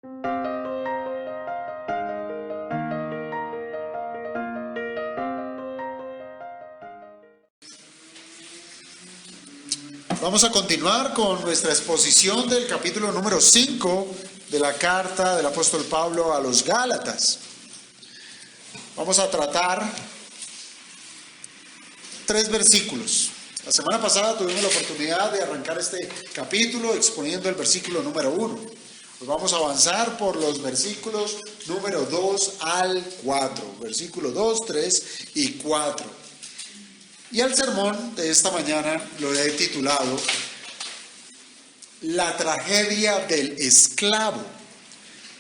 Vamos a continuar con nuestra exposición del capítulo número 5 de la carta del apóstol Pablo a los Gálatas. Vamos a tratar 3 versículos. La semana pasada tuvimos la oportunidad de arrancar este capítulo exponiendo el versículo número 1. Pues vamos a avanzar por los versículos número 2 al 4. Versículo 2, 3 y 4. Y el sermón de esta mañana lo he titulado La tragedia del esclavo.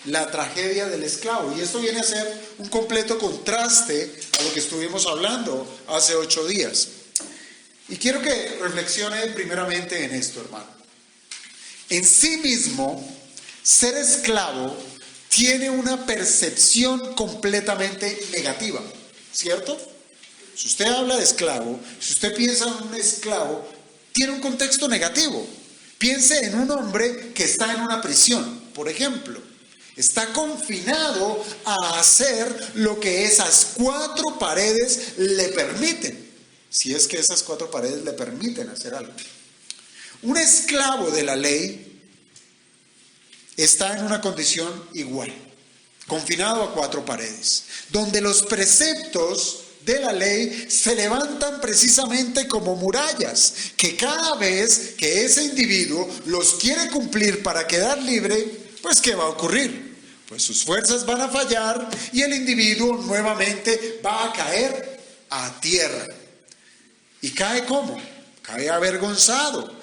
La tragedia del esclavo. Y esto viene a ser un completo contraste a lo que estuvimos hablando hace 8 días. Y quiero que reflexione primeramente en esto, hermano. En sí mismo, ser esclavo tiene una percepción completamente negativa, ¿cierto? Si usted habla de esclavo, si usted piensa en un esclavo, tiene un contexto negativo. Piense en un hombre que está en una prisión, por ejemplo. Está confinado a hacer lo que esas 4 paredes le permiten. Si es que esas 4 paredes le permiten hacer algo. Un esclavo de la ley está en una condición igual, confinado a 4 paredes, donde los preceptos de la ley se levantan precisamente como murallas, que cada vez que ese individuo los quiere cumplir para quedar libre, pues ¿qué va a ocurrir? Pues sus fuerzas van a fallar y el individuo nuevamente va a caer a tierra. ¿Y cae cómo? Cae avergonzado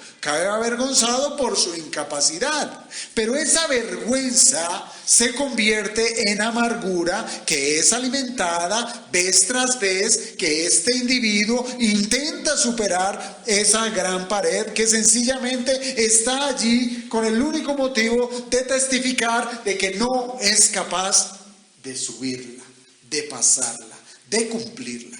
por su incapacidad. Pero esa vergüenza se convierte en amargura que es alimentada vez tras vez que este individuo intenta superar esa gran pared que sencillamente está allí con el único motivo de testificar de que no es capaz de subirla, de pasarla, de cumplirla.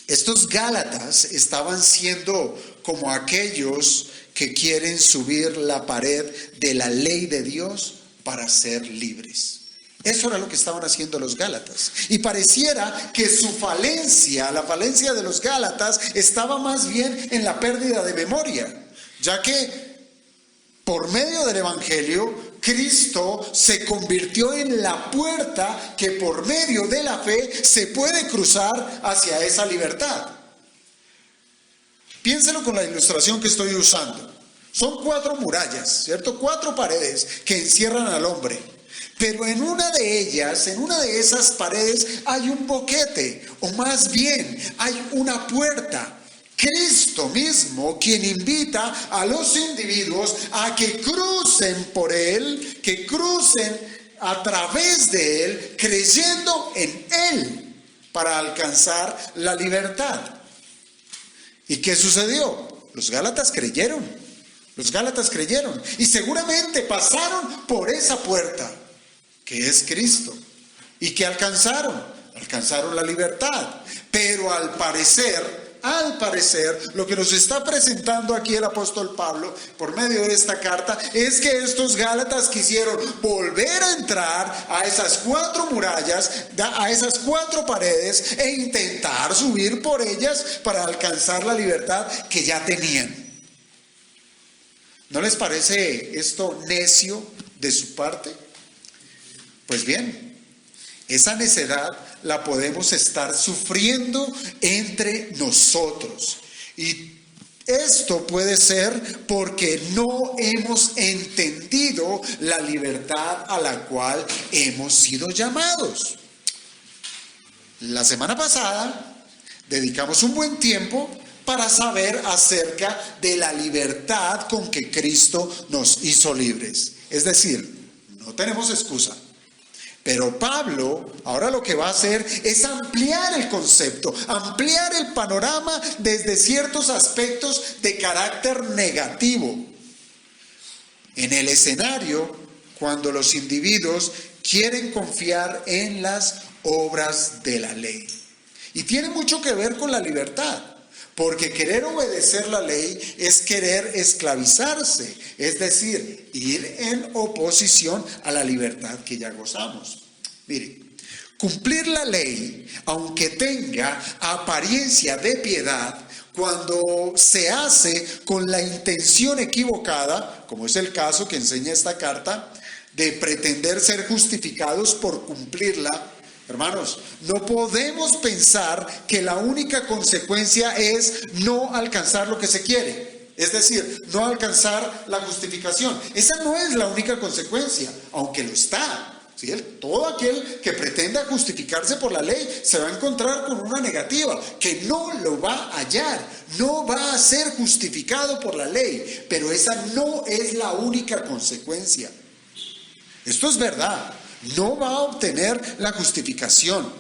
Estos Gálatas estaban siendo como aquellos que quieren subir la pared de la ley de Dios para ser libres. Eso era lo que estaban haciendo los Gálatas. Y pareciera que su falencia, la falencia de los Gálatas, estaba más bien en la pérdida de memoria, ya que por medio del Evangelio, Cristo se convirtió en la puerta que por medio de la fe se puede cruzar hacia esa libertad. Piénselo con la ilustración que estoy usando. Son 4 murallas, ¿cierto? 4 paredes que encierran al hombre. Pero en una de ellas, en una de esas paredes, hay un boquete, o más bien, hay una puerta. Cristo mismo quien invita a los individuos a que crucen por Él, que crucen a través de Él, creyendo en Él para alcanzar la libertad. ¿Y qué sucedió? Los Gálatas creyeron. Y seguramente pasaron por esa puerta, que es Cristo. ¿Y qué alcanzaron? Alcanzaron la libertad. Pero al parecer, lo que nos está presentando aquí el apóstol Pablo por medio de esta carta es que estos Gálatas quisieron volver a entrar a esas 4 murallas, a esas 4 paredes e intentar subir por ellas para alcanzar la libertad que ya tenían. ¿No les parece esto necio de su parte? Pues bien, esa necedad la podemos estar sufriendo entre nosotros. Y esto puede ser porque no hemos entendido la libertad a la cual hemos sido llamados. La semana pasada dedicamos un buen tiempo para saber acerca de la libertad con que Cristo nos hizo libres. Es decir, no tenemos excusa. Pero Pablo ahora lo que va a hacer es ampliar el concepto, ampliar el panorama desde ciertos aspectos de carácter negativo. En el escenario, cuando los individuos quieren confiar en las obras de la ley. Y tiene mucho que ver con la libertad, Porque querer obedecer la ley es querer esclavizarse, es decir, ir en oposición a la libertad que ya gozamos. Mire, cumplir la ley, aunque tenga apariencia de piedad, cuando se hace con la intención equivocada, como es el caso que enseña esta carta, de pretender ser justificados por cumplirla, hermanos, no podemos pensar que la única consecuencia es no alcanzar lo que se quiere. Es decir, no alcanzar la justificación. Esa no es la única consecuencia, aunque lo está. ¿Sí? Todo aquel que pretenda justificarse por la ley se va a encontrar con una negativa, que no lo va a hallar, no va a ser justificado por la ley, pero esa no es la única consecuencia. Esto es verdad, no va a obtener la justificación.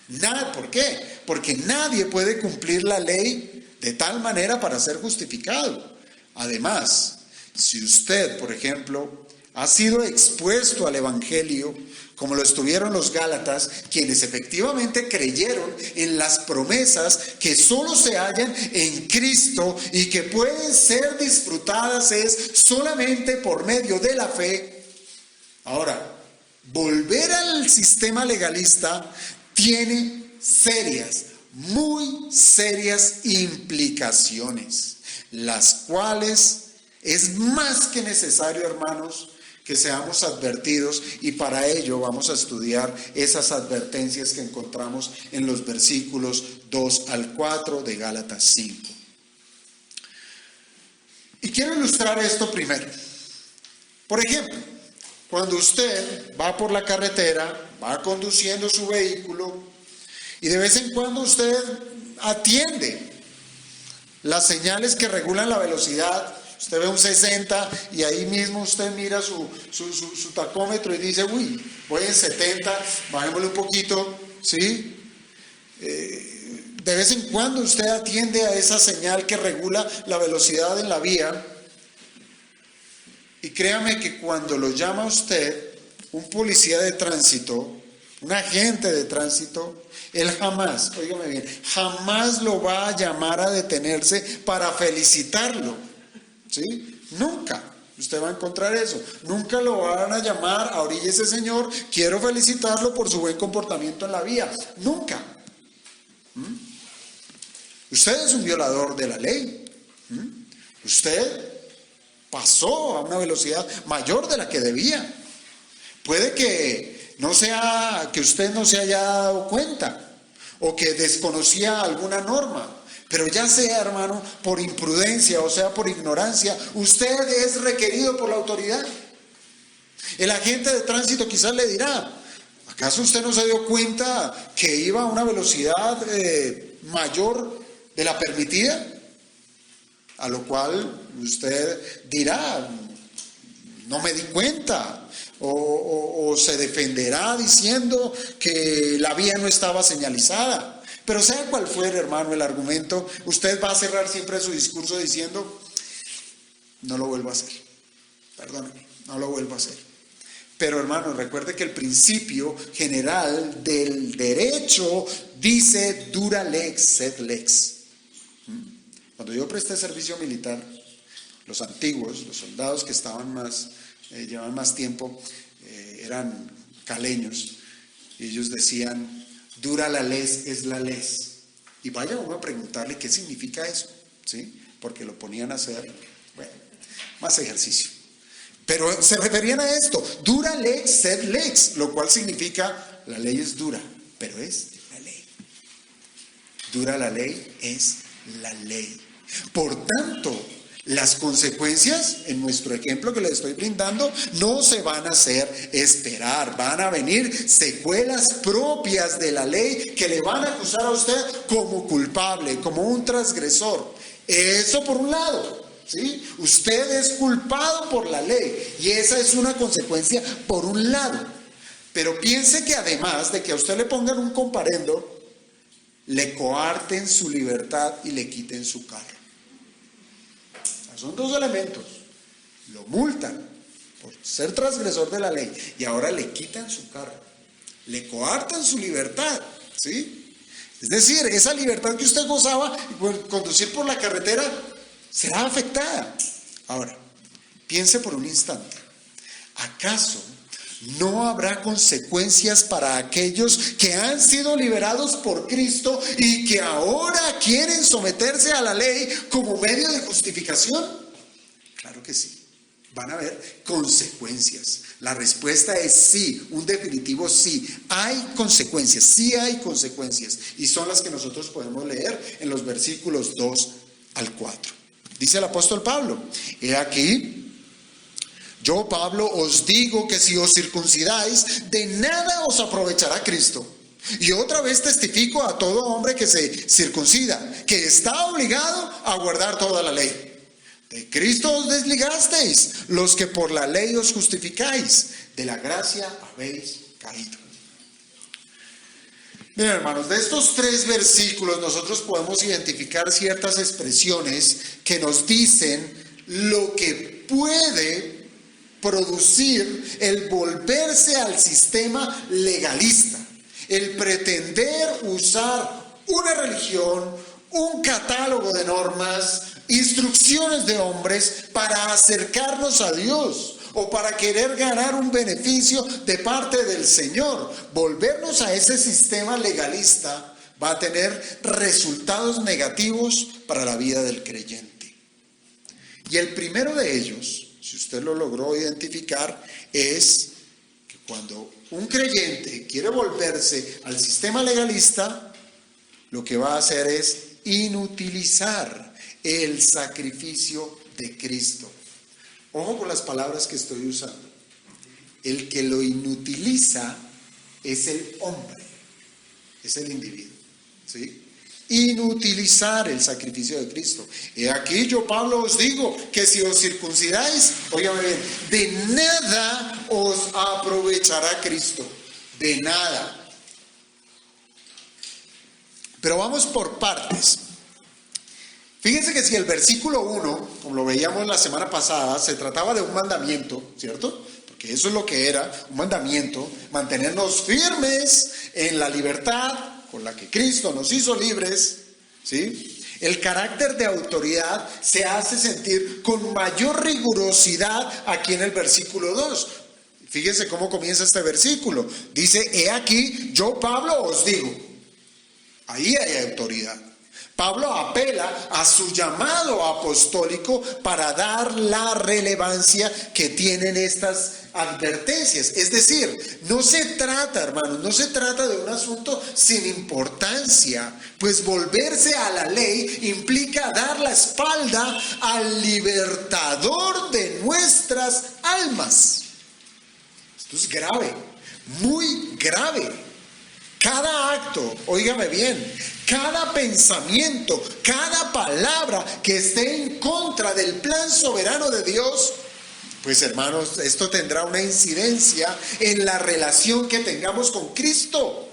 Nada, ¿por qué? Porque nadie puede cumplir la ley de tal manera para ser justificado. Además, si usted, por ejemplo, ha sido expuesto al Evangelio, como lo estuvieron los Gálatas, quienes efectivamente creyeron en las promesas que solo se hallan en Cristo y que pueden ser disfrutadas solamente por medio de la fe. Ahora, volver al sistema legalista tiene serias, muy serias implicaciones, las cuales es más que necesario, hermanos, que seamos advertidos, y para ello vamos a estudiar esas advertencias que encontramos en los versículos 2 al 4 de Gálatas 5. Y quiero ilustrar esto primero. Por ejemplo, cuando usted va por la carretera, va conduciendo su vehículo y de vez en cuando usted atiende las señales que regulan la velocidad. Usted ve un 60 y ahí mismo usted mira su tacómetro y dice, uy, voy en 70, bajémosle un poquito, ¿sí? De vez en cuando usted atiende a esa señal que regula la velocidad en la vía. Y créame que cuando lo llama usted un policía de tránsito, un agente de tránsito, él jamás, óigame bien, jamás lo va a llamar a detenerse para felicitarlo. ¿Sí? Nunca usted va a encontrar eso. Nunca lo van a llamar a orilla ese señor, quiero felicitarlo por su buen comportamiento en la vía. Nunca. Usted es un violador de la ley. Usted pasó a una velocidad mayor de la que debía. Puede que no sea, que usted no se haya dado cuenta o que desconocía alguna norma. Pero ya sea, hermano, por imprudencia o sea por ignorancia, usted es requerido por la autoridad. El agente de tránsito quizás le dirá, ¿acaso usted no se dio cuenta que iba a una velocidad mayor de la permitida? A lo cual usted dirá, no me di cuenta. O se defenderá diciendo que la vía no estaba señalizada. Pero sea cual fuere, hermano, el argumento, usted va a cerrar siempre su discurso diciendo, no lo vuelvo a hacer, perdóneme, no lo vuelvo a hacer. Pero, hermano, recuerde que el principio general del derecho dice dura lex sed lex. Cuando yo presté servicio militar, los antiguos, los soldados que estaban llevaban más tiempo, eran caleños, y ellos decían, dura la les es la les. Y vaya uno a preguntarle qué significa eso, ¿sí? Porque lo ponían a hacer, bueno, más ejercicio. Pero se referían a esto, dura lex sed lex, lo cual significa, la ley es dura, pero es la ley. Dura la ley es la ley. Por tanto, las consecuencias, en nuestro ejemplo que le estoy brindando, no se van a hacer esperar. Van a venir secuelas propias de la ley que le van a acusar a usted como culpable, como un transgresor. Eso por un lado, ¿sí? Usted es culpado por la ley y esa es una consecuencia por un lado. Pero piense que además de que a usted le pongan un comparendo, le coarten su libertad y le quiten su carro. Son dos elementos. Lo multan por ser transgresor de la ley y ahora le quitan su carro, le coartan su libertad, ¿sí? Es decir, esa libertad que usted gozaba por conducir por la carretera será afectada. Ahora, piense por un instante. ¿Acaso no habrá consecuencias para aquellos que han sido liberados por Cristo y que ahora quieren someterse a la ley como medio de justificación? Claro que sí. Van a haber consecuencias. La respuesta es sí, un definitivo sí. Hay consecuencias, sí hay consecuencias. Y son las que nosotros podemos leer en los versículos 2 al 4. Dice el apóstol Pablo: he aquí, yo, Pablo, os digo que si os circuncidáis, de nada os aprovechará Cristo. Y otra vez testifico a todo hombre que se circuncida, que está obligado a guardar toda la ley. De Cristo os desligasteis, los que por la ley os justificáis, de la gracia habéis caído. Miren, hermanos, de estos 3 versículos nosotros podemos identificar ciertas expresiones que nos dicen lo que puede producir el volverse al sistema legalista, el pretender usar una religión, un catálogo de normas, instrucciones de hombres para acercarnos a Dios o para querer ganar un beneficio de parte del Señor. Volvernos a ese sistema legalista va a tener resultados negativos para la vida del creyente. Y el primero de ellos, si usted lo logró identificar, es que cuando un creyente quiere volverse al sistema legalista, lo que va a hacer es inutilizar el sacrificio de Cristo. Ojo con las palabras que estoy usando. El que lo inutiliza es el hombre, es el individuo, ¿sí? Inutilizar el sacrificio de Cristo. Y aquí yo, Pablo, os digo que si os circuncidáis, óigame bien, de nada os aprovechará Cristo, de nada. Pero vamos por partes. Fíjense que si el versículo 1, como lo veíamos la semana pasada, se trataba de un mandamiento, ¿cierto? Porque eso es lo que era, un mandamiento, mantenernos firmes en la libertad con la que Cristo nos hizo libres, ¿sí? El carácter de autoridad se hace sentir con mayor rigurosidad aquí en el versículo 2. Fíjense cómo comienza este versículo. Dice: he aquí, yo, Pablo, os digo. Ahí hay autoridad. Pablo apela a su llamado apostólico para dar la relevancia que tienen estas advertencias. Es decir, no se trata, hermanos, no se trata de un asunto sin importancia, pues volverse a la ley implica dar la espalda al libertador de nuestras almas. Esto es grave, muy grave. Cada acto, óigame bien, cada pensamiento, cada palabra que esté en contra del plan soberano de Dios, pues hermanos, esto tendrá una incidencia en la relación que tengamos con Cristo.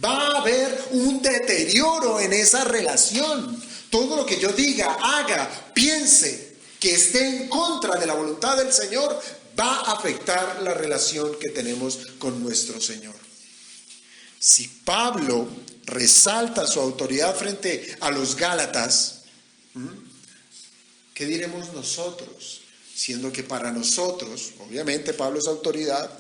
Va a haber un deterioro en esa relación. Todo lo que yo diga, haga, piense, que esté en contra de la voluntad del Señor, va a afectar la relación que tenemos con nuestro Señor. Si Pablo resalta su autoridad frente a los Gálatas, ¿qué diremos nosotros? Siendo que para nosotros, obviamente Pablo es autoridad,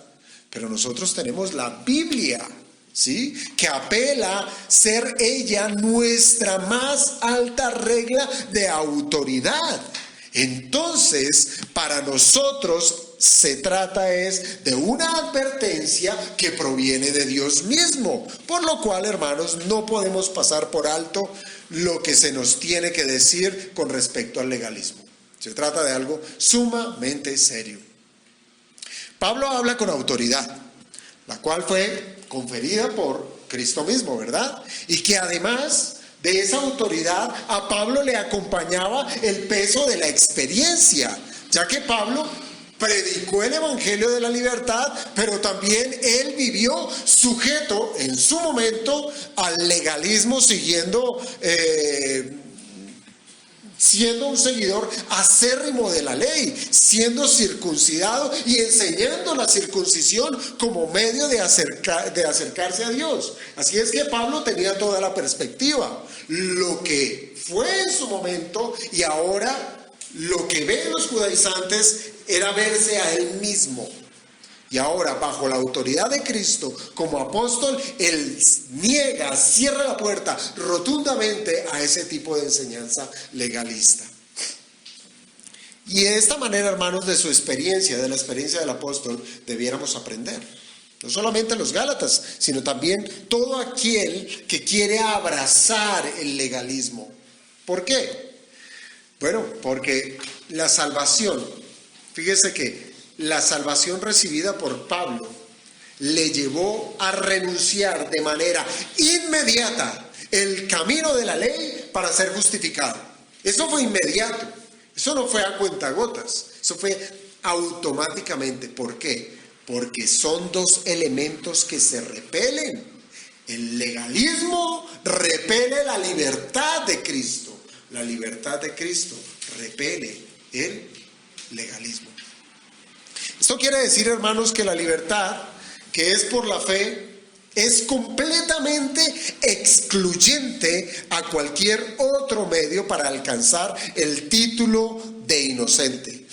pero nosotros tenemos la Biblia, ¿sí? Que apela a ser ella nuestra más alta regla de autoridad. Entonces, para nosotros se trata es de una advertencia que proviene de Dios mismo, por lo cual, hermanos, no podemos pasar por alto lo que se nos tiene que decir con respecto al legalismo. Se trata de algo sumamente serio. Pablo habla con autoridad, la cual fue conferida por Cristo mismo, ¿verdad? Y que además de esa autoridad a Pablo le acompañaba el peso de la experiencia, ya que Pablo predicó el evangelio de la libertad, pero también él vivió sujeto en su momento al legalismo, siguiendo siendo un seguidor acérrimo de la ley, siendo circuncidado y enseñando la circuncisión como medio de acercarse a Dios. Así es que Pablo tenía toda la perspectiva, lo que fue en su momento y ahora lo que ven los judaizantes era verse a él mismo. Y ahora, bajo la autoridad de Cristo, como apóstol, él cierra la puerta rotundamente a ese tipo de enseñanza legalista. Y de esta manera, hermanos, de su experiencia, de la experiencia del apóstol, debiéramos aprender. No solamente los Gálatas, sino también todo aquel que quiere abrazar el legalismo. ¿Por qué? Bueno, porque la salvación, fíjese que la salvación recibida por Pablo le llevó a renunciar de manera inmediata el camino de la ley para ser justificado. Eso fue inmediato, eso no fue a cuentagotas, eso fue automáticamente. ¿Por qué? Porque son dos elementos que se repelen. El legalismo repele la libertad de Cristo. La libertad de Cristo repele el legalismo. Esto quiere decir, hermanos, que la libertad, que es por la fe, es completamente excluyente a cualquier otro medio para alcanzar el título de inocente.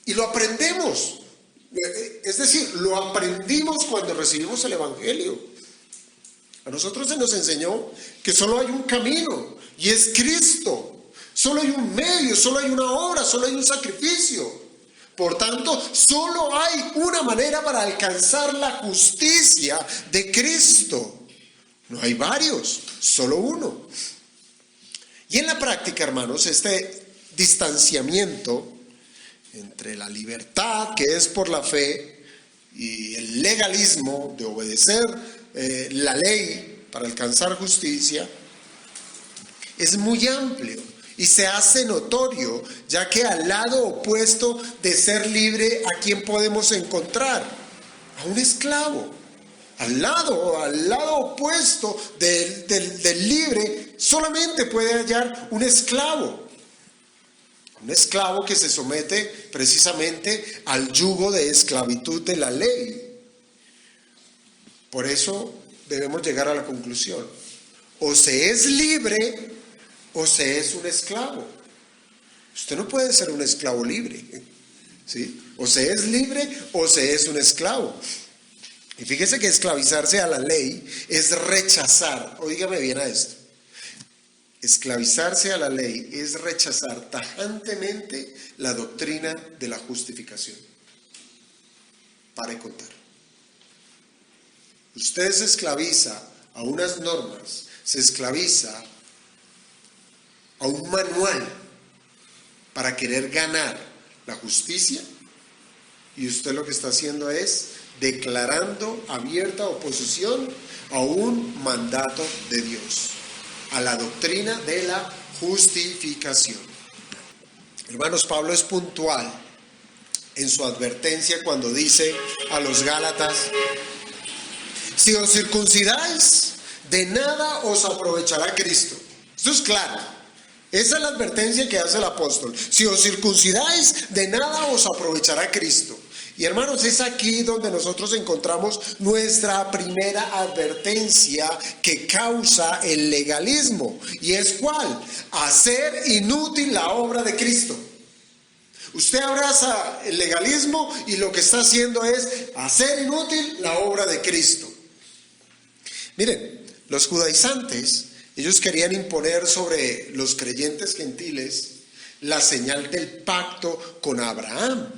Y lo aprendemos, es decir, lo aprendimos cuando recibimos el Evangelio. A nosotros se nos enseñó que solo hay un camino y es Cristo. Solo hay un medio, solo hay una obra, solo hay un sacrificio. Por tanto, solo hay una manera para alcanzar la justicia de Cristo. No hay varios, solo uno. Y en la práctica, hermanos, este distanciamiento entre la libertad, que es por la fe, y el legalismo de obedecer la ley para alcanzar justicia, es muy amplio. Y se hace notorio, ya que al lado opuesto de ser libre, ¿a quién podemos encontrar? A un esclavo. Al lado opuesto del libre, solamente puede hallar un esclavo. Un esclavo que se somete precisamente al yugo de esclavitud de la ley. Por eso debemos llegar a la conclusión: o se es libre o se es un esclavo. Usted no puede ser un esclavo libre, ¿sí? O se es libre o se es un esclavo. Y fíjese que esclavizarse a la ley es rechazar, oígame bien a esto, esclavizarse a la ley es rechazar tajantemente la doctrina de la justificación. Pare contar. Usted se esclaviza a unas normas, se esclaviza a un manual para querer ganar la justicia, y usted lo que está haciendo es declarando abierta oposición a un mandato de Dios, a la doctrina de la justificación. Hermanos, Pablo es puntual en su advertencia cuando dice a los Gálatas: si os circuncidáis, de nada os aprovechará Cristo. Esto es claro. Esa es la advertencia que hace el apóstol. Si os circuncidáis, de nada os aprovechará Cristo. Y hermanos, es aquí donde nosotros encontramos nuestra primera advertencia que causa el legalismo. ¿Y es cuál? Hacer inútil la obra de Cristo. Usted abraza el legalismo y lo que está haciendo es hacer inútil la obra de Cristo. Miren, los judaizantes, ellos querían imponer sobre los creyentes gentiles la señal del pacto con Abraham,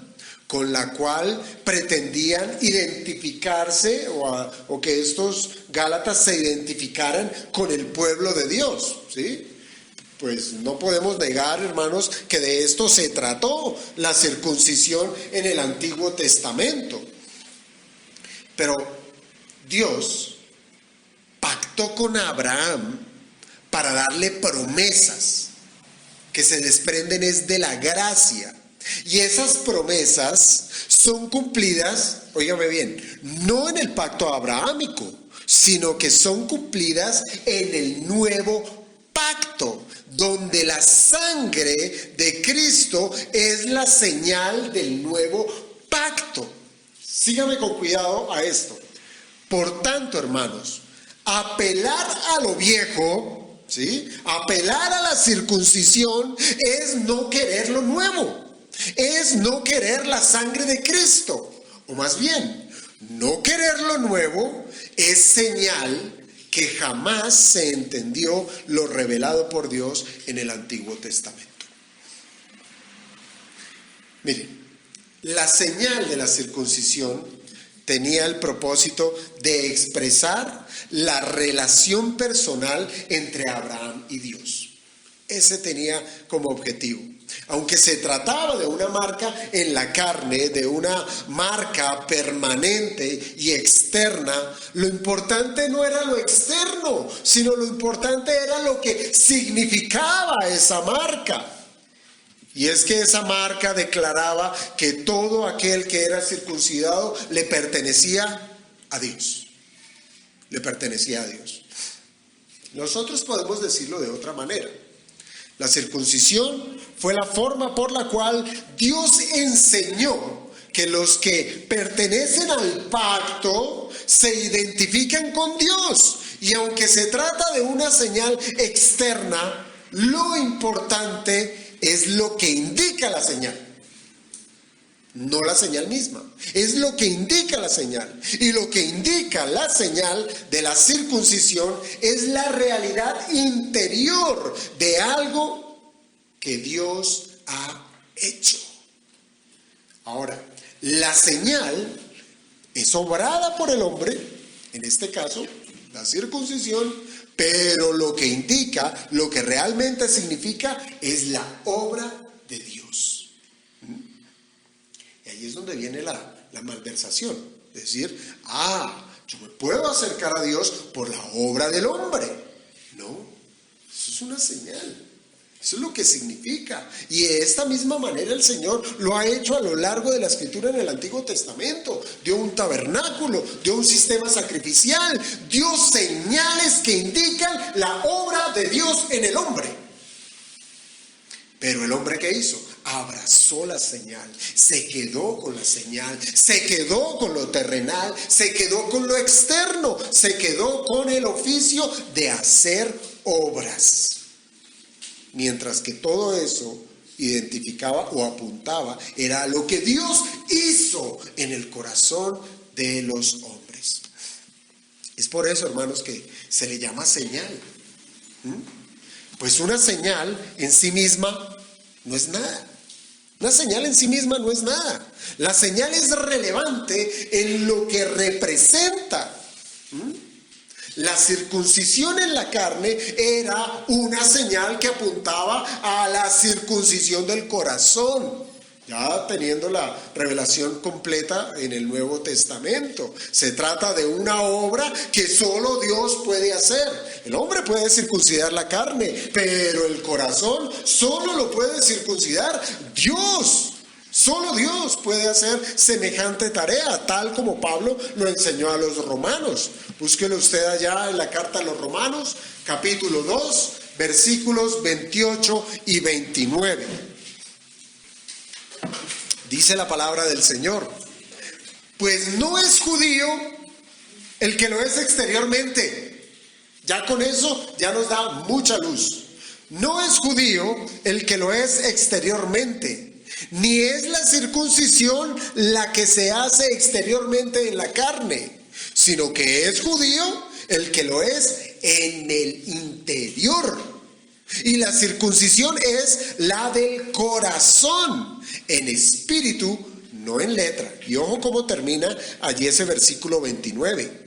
con la cual pretendían identificarse o que estos Gálatas se identificaran con el pueblo de Dios, ¿sí? Pues no podemos negar, hermanos, que de esto se trató la circuncisión en el Antiguo Testamento. Pero Dios pactó con Abraham para darle promesas que se desprenden es de la gracia. Y esas promesas son cumplidas, óigame bien, no en el pacto abrahámico, sino que son cumplidas en el nuevo pacto, donde la sangre de Cristo es la señal del nuevo pacto. Sígame con cuidado a esto. Por tanto, hermanos, apelar a lo viejo, ¿sí? Apelar a la circuncisión es no querer lo nuevo, es no querer la sangre de Cristo, o más bien, no querer lo nuevo es señal que jamás se entendió lo revelado por Dios en el Antiguo Testamento. Miren, la señal de la circuncisión tenía el propósito de expresar la relación personal entre Abraham y Dios. Ese tenía como objetivo. Aunque se trataba de una marca en la carne, de una marca permanente y externa, lo importante no era lo externo, sino lo importante era lo que significaba esa marca. Y es que esa marca declaraba que todo aquel que era circuncidado le pertenecía a Dios. Le pertenecía a Dios. Nosotros podemos decirlo de otra manera. La circuncisión fue la forma por la cual Dios enseñó que los que pertenecen al pacto se identifican con Dios. Y aunque se trata de una señal externa, lo importante es lo que indica la señal, no la señal misma, es lo que indica la señal. Y lo que indica la señal de la circuncisión es la realidad interior de algo que Dios ha hecho. Ahora, la señal es obrada por el hombre, en este caso, la circuncisión, pero lo que indica, lo que realmente significa, es la obra de Dios. Y ahí es donde viene la malversación. Es decir, yo me puedo acercar a Dios por la obra del hombre. No, eso es una señal. Eso es lo que significa. Y de esta misma manera el Señor lo ha hecho a lo largo de la Escritura en el Antiguo Testamento. Dio un tabernáculo, dio un sistema sacrificial, dio señales que indican la obra de Dios en el hombre. Pero el hombre, ¿qué hizo? Abrazó la señal, se quedó con la señal, se quedó con lo terrenal, se quedó con lo externo, se quedó con el oficio de hacer obras. Mientras que todo eso identificaba o apuntaba era a lo que Dios hizo en el corazón de los hombres. Es por eso, hermanos, que se le llama señal. Pues una señal en sí misma no es nada. Una señal en sí misma no es nada. La señal es relevante en lo que representa. La circuncisión en la carne era una señal que apuntaba a la circuncisión del corazón, ya teniendo la revelación completa en el Nuevo Testamento. Se trata de una obra que solo Dios puede hacer. El hombre puede circuncidar la carne, pero el corazón solo lo puede circuncidar Dios. Solo Dios puede hacer semejante tarea, tal como Pablo lo enseñó a los romanos. Búsquelo usted allá en la carta a los Romanos, capítulo 2, versículos 28 y 29. Dice la palabra del Señor: pues no es judío el que lo es exteriormente. Ya con eso ya nos da mucha luz. No es judío el que lo es exteriormente, ni es la circuncisión la que se hace exteriormente en la carne, sino que es judío el que lo es en el interior. Y la circuncisión es la del corazón, en espíritu, no en letra. Y ojo cómo termina allí ese versículo 29.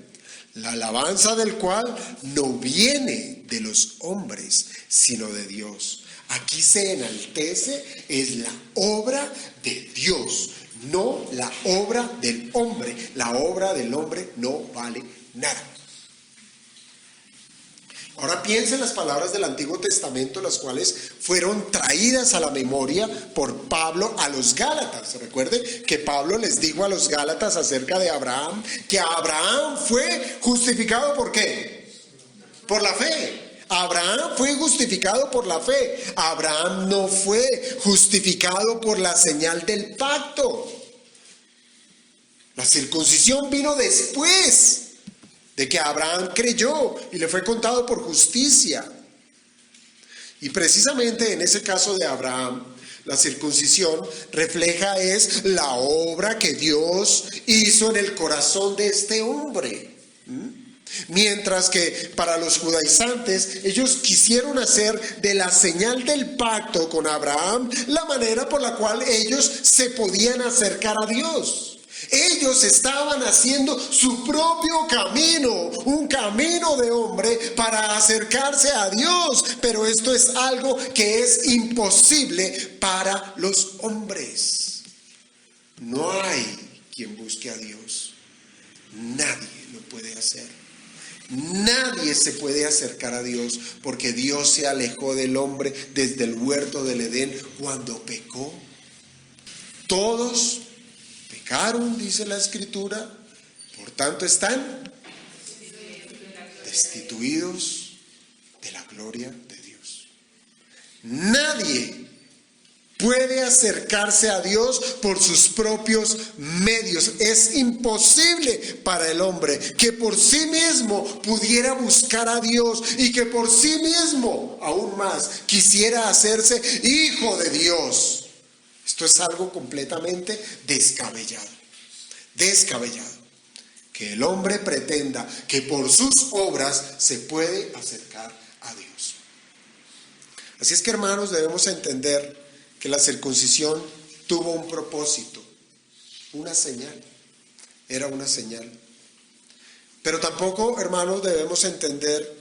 La alabanza del cual no viene de los hombres, sino de Dios. Aquí se enaltece es la obra de Dios, no la obra del hombre. La obra del hombre no vale nada. Ahora piensa en las palabras del Antiguo Testamento, las cuales fueron traídas a la memoria por Pablo a los Gálatas. Recuerde que Pablo les dijo a los Gálatas acerca de Abraham, que Abraham fue justificado ¿por qué? Por la fe. Abraham fue justificado por la fe. Abraham no fue justificado por la señal del pacto. La circuncisión vino después de que Abraham creyó y le fue contado por justicia. Y precisamente en ese caso de Abraham, la circuncisión refleja es la obra que Dios hizo en el corazón de este hombre. Mientras que para los judaizantes, ellos quisieron hacer de la señal del pacto con Abraham la manera por la cual ellos se podían acercar a Dios. Ellos estaban haciendo su propio camino, un camino de hombre para acercarse a Dios, pero esto es algo que es imposible para los hombres. No hay quien busque a Dios, nadie lo puede hacer. Nadie se puede acercar a Dios porque Dios se alejó del hombre desde el huerto del Edén cuando pecó. Todos pecaron, dice la Escritura, por tanto están destituidos de la gloria de Dios. Nadie puede acercarse a Dios por sus propios medios. Es imposible para el hombre que por sí mismo pudiera buscar a Dios y que por sí mismo, aún más, quisiera hacerse hijo de Dios. Esto es algo completamente descabellado. Descabellado. Que el hombre pretenda que por sus obras se puede acercar a Dios. Así es que, hermanos, debemos entender que la circuncisión tuvo un propósito, una señal, era una señal. Pero tampoco, hermanos, debemos entender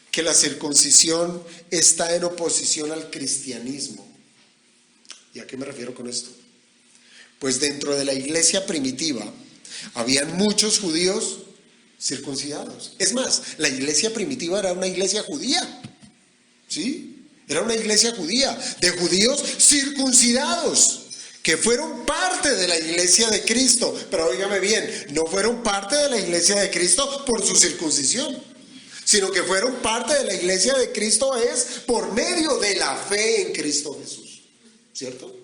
que la circuncisión está en oposición al cristianismo. ¿Y a qué me refiero con esto? Pues dentro de la iglesia primitiva habían muchos judíos circuncidados. Es más, la iglesia primitiva era una iglesia judía, ¿sí? Era una iglesia judía, de judíos circuncidados, que fueron parte de la iglesia de Cristo. Pero óigame bien, no fueron parte de la iglesia de Cristo por su circuncisión, sino que fueron parte de la iglesia de Cristo es por medio de la fe en Cristo Jesús, ¿cierto?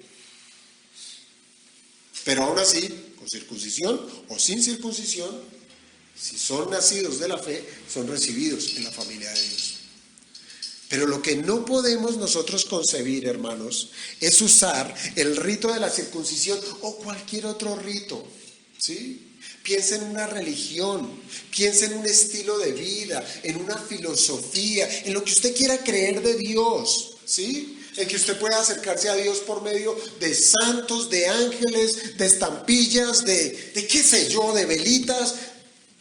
Pero aún así, con circuncisión o sin circuncisión, si son nacidos de la fe, son recibidos en la familia de Dios. Pero lo que no podemos nosotros concebir, hermanos, es usar el rito de la circuncisión o cualquier otro rito, ¿sí? Piensa en una religión, piensa en un estilo de vida, en una filosofía, en lo que usted quiera creer de Dios, ¿sí? En que usted pueda acercarse a Dios por medio de santos, de ángeles, de estampillas, de qué sé yo, de velitas,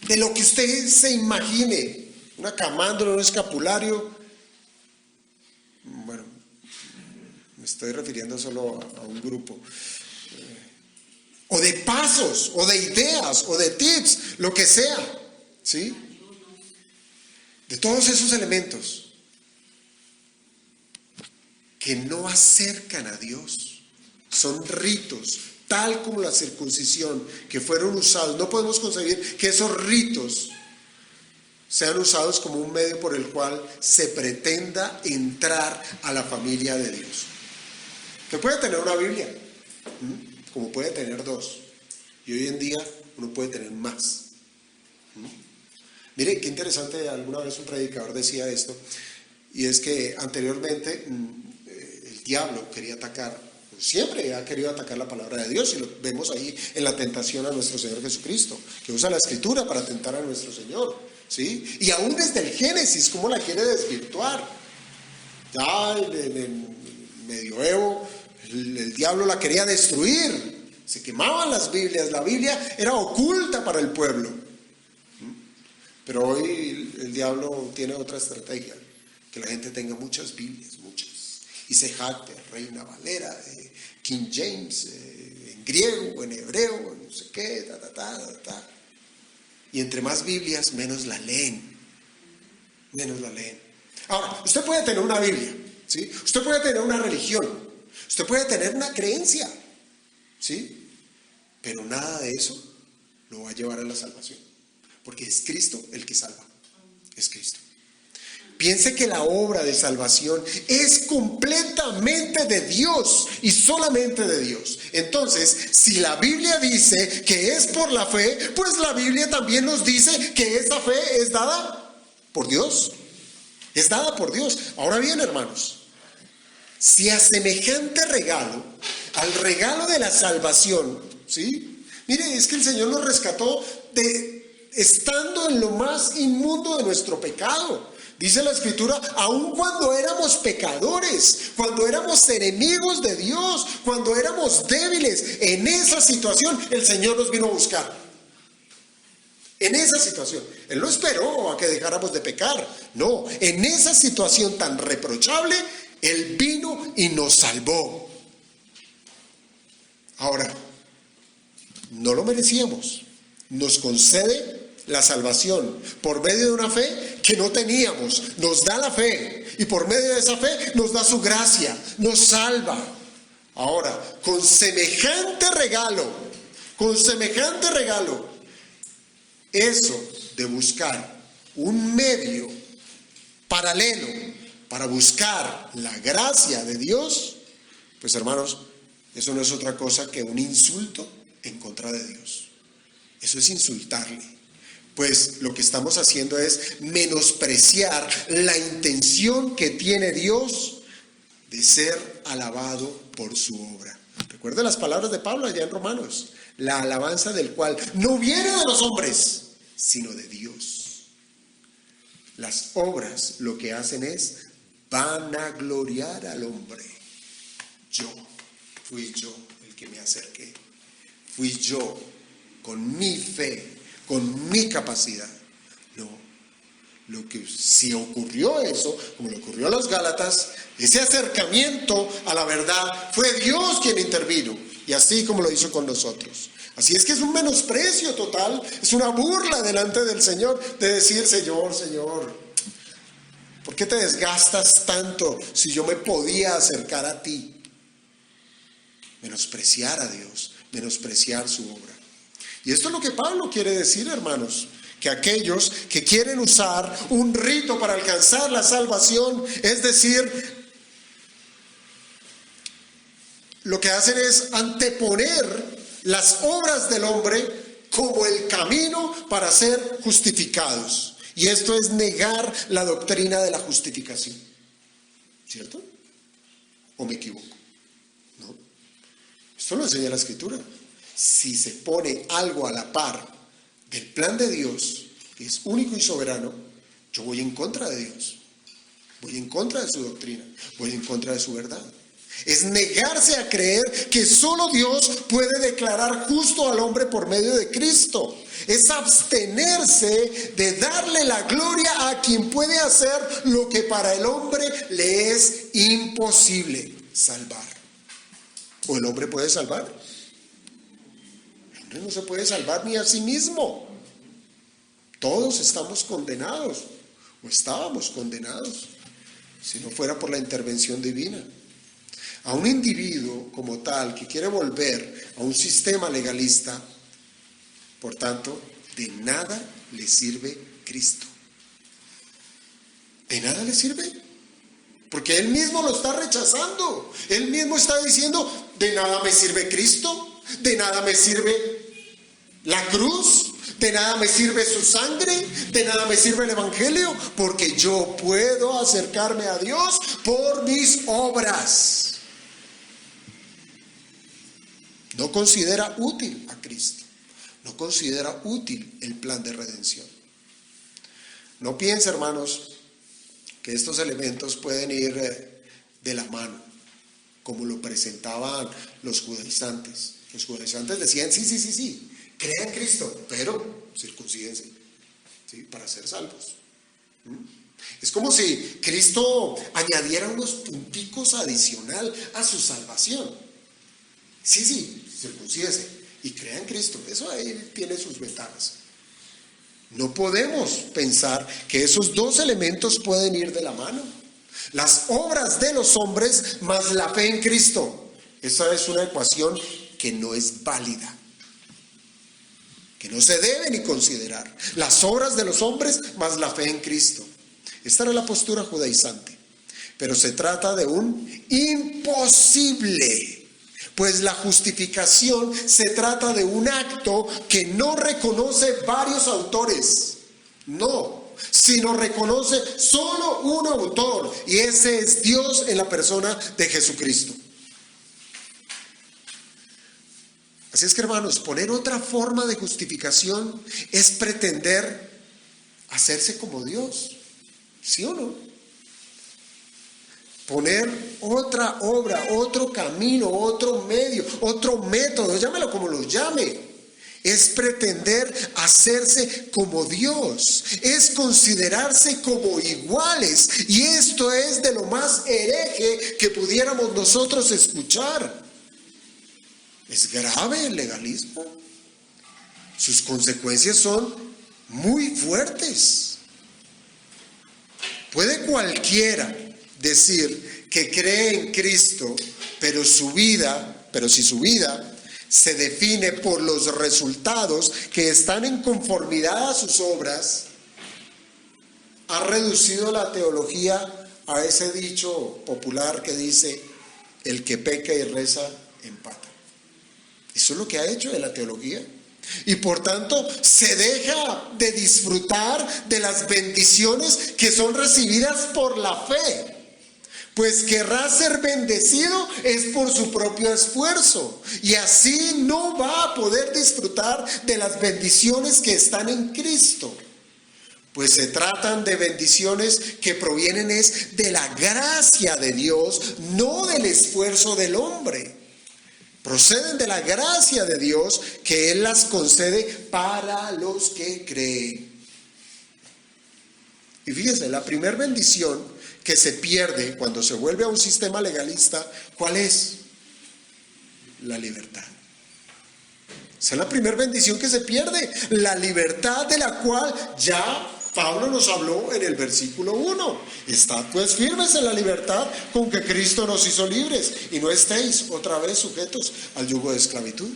de lo que usted se imagine, una camándula, un escapulario. Bueno, me estoy refiriendo solo a un grupo. O de pasos, o de ideas, o de tips, lo que sea, ¿sí? De todos esos elementos que no acercan a Dios, son ritos, tal como la circuncisión, que fueron usados. No podemos concebir que esos ritos sean usados como un medio por el cual se pretenda entrar a la familia de Dios. Que puede tener una Biblia, como puede tener dos, y hoy en día uno puede tener más. Mire, qué interesante, alguna vez un predicador decía esto, y es que anteriormente el diablo quería atacar, siempre ha querido atacar la palabra de Dios, y lo vemos ahí en la tentación a nuestro Señor Jesucristo, que usa la Escritura para tentar a nuestro Señor. ¿Sí? Y aún desde el Génesis, ¿cómo la quiere desvirtuar? Ya en el medioevo el diablo la quería destruir, se quemaban las Biblias, la Biblia era oculta para el pueblo. Pero hoy el diablo tiene otra estrategia, que la gente tenga muchas Biblias, muchas, y se jacte, Reina Valera, King James, en griego, en hebreo, no sé qué, Y entre más Biblias, menos la leen. Menos la leen. Ahora, usted puede tener una Biblia, ¿sí? Usted puede tener una religión. Usted puede tener una creencia, ¿sí? Pero nada de eso lo va a llevar a la salvación. Porque es Cristo el que salva. Es Cristo. piense que la obra de salvación es completamente de Dios y solamente de Dios. Entonces, si la Biblia dice que es por la fe, pues la Biblia también nos dice que esa fe es dada por Dios. Es dada por Dios. Ahora bien, hermanos, si a semejante regalo, al regalo de la salvación, ¿sí? Mire, es que el Señor nos rescató estando en lo más inmundo de nuestro pecado. Dice la Escritura, aun cuando éramos pecadores, cuando éramos enemigos de Dios, cuando éramos débiles, en esa situación el Señor nos vino a buscar. En esa situación. Él no esperó a que dejáramos de pecar. No, en esa situación tan reprochable, Él vino y nos salvó. Ahora, no lo merecíamos. Nos concede la salvación por medio de una fe que no teníamos. Nos da la fe y por medio de esa fe nos da su gracia, nos salva. Ahora, con semejante regalo, eso de buscar un medio paralelo para buscar la gracia de Dios, pues hermanos, eso no es otra cosa que un insulto en contra de Dios. Eso es insultarle. Pues lo que estamos haciendo es menospreciar la intención que tiene Dios de ser alabado por su obra. Recuerda las palabras de Pablo allá en Romanos. La alabanza del cual no viene de los hombres, sino de Dios. Las obras lo que hacen es vanagloriar al hombre. Fui yo el que me acerqué. Fui yo con mi fe, con mi capacidad. No, lo que si ocurrió eso, como le ocurrió a los Gálatas, ese acercamiento a la verdad, fue Dios quien intervino, y así como lo hizo con nosotros. Así es que es un menosprecio total, es una burla delante del Señor de decir, Señor, ¿por qué te desgastas tanto si yo me podía acercar a ti? Menospreciar a Dios, menospreciar su obra. Y esto es lo que Pablo quiere decir, hermanos, que aquellos que quieren usar un rito para alcanzar la salvación, es decir, lo que hacen es anteponer las obras del hombre como el camino para ser justificados. Y esto es negar la doctrina de la justificación. ¿Cierto? ¿O me equivoco? No. Esto lo enseña la Escritura. Si se pone algo a la par del plan de Dios, que es único y soberano, yo voy en contra de Dios. Voy en contra de su doctrina. Voy en contra de su verdad. Es negarse a creer que solo Dios puede declarar justo al hombre por medio de Cristo. Es abstenerse de darle la gloria a quien puede hacer lo que para el hombre le es imposible: salvar. ¿O el hombre puede salvar? El hombre no se puede salvar ni a sí mismo. Todos estamos condenados, o estábamos condenados, si no fuera por la intervención divina. A un individuo como tal que quiere volver a un sistema legalista, por tanto, de nada le sirve Cristo. ¿De nada le sirve? Porque él mismo lo está rechazando. Él mismo está diciendo, de nada me sirve Cristo, de nada me sirve la cruz, de nada me sirve su sangre, de nada me sirve el evangelio, porque yo puedo acercarme a Dios por mis obras. No considera útil a Cristo. No considera útil el plan de redención. No piense, hermanos, que estos elementos pueden ir de la mano, como lo presentaban los judaizantes. Los judaizantes decían, sí, crea en Cristo, pero circuncídense, ¿sí? Para ser salvos. Es como si Cristo añadiera unos punticos adicional a su salvación. Sí, circuncídese y crea en Cristo. Eso ahí tiene sus ventajas. No podemos pensar que esos dos elementos pueden ir de la mano. Las obras de los hombres más la fe en Cristo. Esa es una ecuación que no es válida, que no se debe ni considerar. Las obras de los hombres más la fe en Cristo. Esta era la postura judaizante. Pero se trata de un imposible, pues la justificación se trata de un acto que no reconoce varios autores, no, sino reconoce solo un autor, y ese es Dios en la persona de Jesucristo. Así es que, hermanos, poner otra forma de justificación es pretender hacerse como Dios, ¿sí o no? Poner otra obra, otro camino, otro medio, otro método, llámelo como lo llame, es pretender hacerse como Dios, es considerarse como iguales, y esto es de lo más hereje que pudiéramos nosotros escuchar. Es grave el legalismo, sus consecuencias son muy fuertes. Puede cualquiera decir que cree en Cristo, pero si su vida se define por los resultados que están en conformidad a sus obras, ha reducido la teología a ese dicho popular que dice: el que peca y reza empata. Eso es lo que ha hecho de la teología. Y por tanto se deja de disfrutar de las bendiciones que son recibidas por la fe. Pues querrá ser bendecido es por su propio esfuerzo, y así no va a poder disfrutar de las bendiciones que están en Cristo. Pues se tratan de bendiciones que provienen es de la gracia de Dios, no del esfuerzo del hombre. Proceden de la gracia de Dios, que Él las concede para los que creen. Y fíjense, la primera bendición que se pierde cuando se vuelve a un sistema legalista, ¿cuál es? La libertad. Esa es la primera bendición que se pierde, la libertad de la cual ya Pablo nos habló en el versículo 1. Estad pues firmes en la libertad con que Cristo nos hizo libres, y no estéis otra vez sujetos al yugo de esclavitud.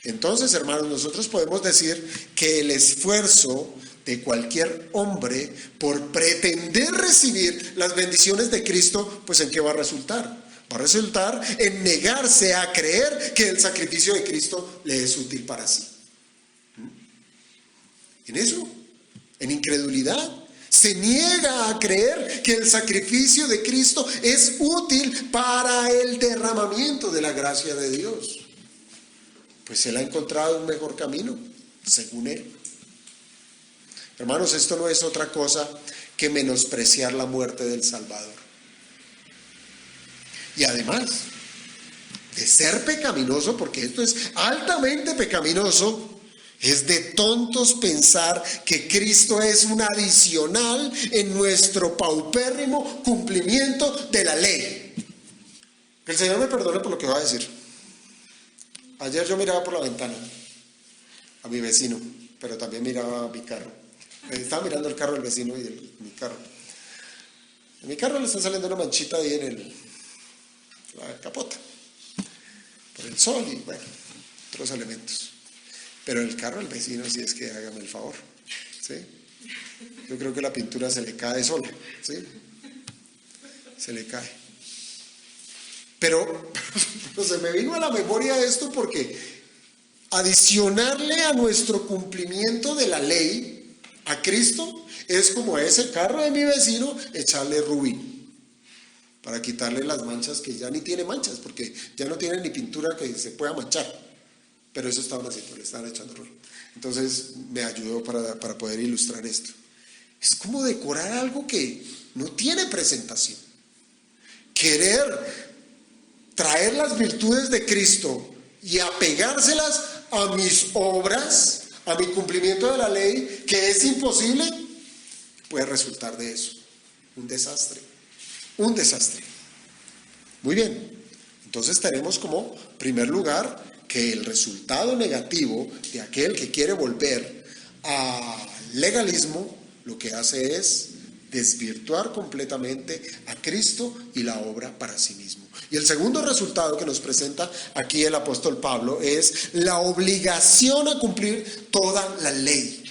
Entonces, hermanos, nosotros podemos decir que el esfuerzo de cualquier hombre por pretender recibir las bendiciones de Cristo, pues ¿en qué va a resultar? Va a resultar en negarse a creer que el sacrificio de Cristo le es útil para sí. En eso, en incredulidad, se niega a creer que el sacrificio de Cristo es útil para el derramamiento de la gracia de Dios. Pues él ha encontrado un mejor camino, según él. Hermanos, esto no es otra cosa que menospreciar la muerte del Salvador. Y además de ser pecaminoso, porque esto es altamente pecaminoso, es de tontos pensar que Cristo es un adicional en nuestro paupérrimo cumplimiento de la ley. Que el Señor me perdone por lo que voy a decir. Ayer yo miraba por la ventana a mi vecino, pero también miraba a mi carro. Estaba mirando el carro del vecino y mi carro. En mi carro le está saliendo una manchita ahí en la capota, por el sol y bueno, otros elementos. Pero el carro del vecino, si es que hágame el favor, ¿sí? Yo creo que la pintura se le cae sola, ¿sí? Se le cae. Pero se me vino a la memoria esto porque adicionarle a nuestro cumplimiento de la ley a Cristo es como a ese carro de mi vecino echarle rubí para quitarle las manchas, que ya ni tiene manchas, porque ya no tiene ni pintura que se pueda manchar. Pero eso estaban haciendo, le estaban echando rubí. Entonces me ayudó para poder ilustrar esto. Es como decorar algo que no tiene presentación. Querer traer las virtudes de Cristo y apegárselas a mis obras, a mi cumplimiento de la ley, que es imposible, puede resultar de eso un desastre. Un desastre. Muy bien. Entonces tenemos como primer lugar que el resultado negativo de aquel que quiere volver al legalismo lo que hace es desvirtuar completamente a Cristo y la obra para sí mismo. Y el segundo resultado que nos presenta aquí el apóstol Pablo es la obligación a cumplir toda la ley.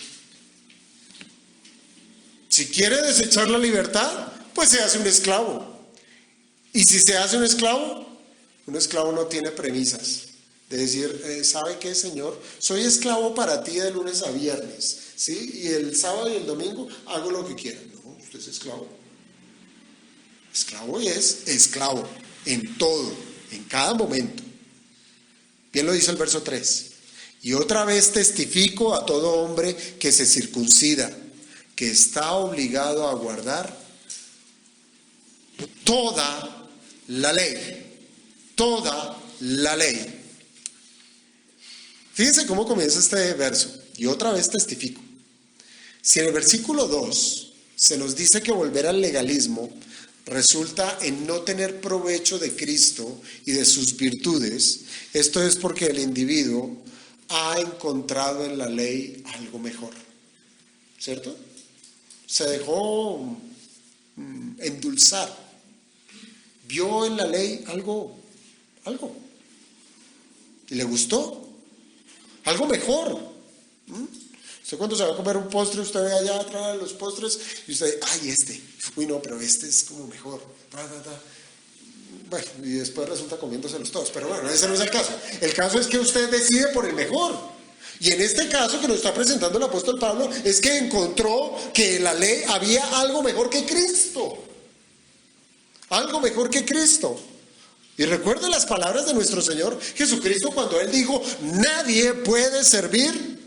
Si quiere desechar la libertad, pues se hace un esclavo. Y si se hace un esclavo no tiene premisas. De decir, ¿sabe qué, Señor? Soy esclavo para ti de lunes a viernes, ¿sí? Y el sábado y el domingo hago lo que quiera. No, usted es esclavo. Esclavo es esclavo en todo, en cada momento. Bien lo dice el verso 3. Y otra vez testifico a todo hombre que se circuncida, que está obligado a guardar toda la ley. Toda la ley. Fíjense cómo comienza este verso. Y otra vez testifico. Si en el versículo 2 se nos dice que volver al legalismo resulta en no tener provecho de Cristo y de sus virtudes, esto es porque el individuo ha encontrado en la ley algo mejor, ¿cierto? Se dejó endulzar, vio en la ley algo, y le gustó, algo mejor. Usted cuando se va a comer un postre, usted ve allá atrás los postres y usted, ay, uy no, pero este es como mejor. Bueno, y después resulta comiéndoselos todos, pero bueno, ese no es el caso. El caso es que usted decide por el mejor. Y en este caso que nos está presentando el apóstol Pablo, es que encontró que en la ley había algo mejor que Cristo. Algo mejor que Cristo. Y recuerde las palabras de nuestro Señor Jesucristo cuando Él dijo, nadie puede servir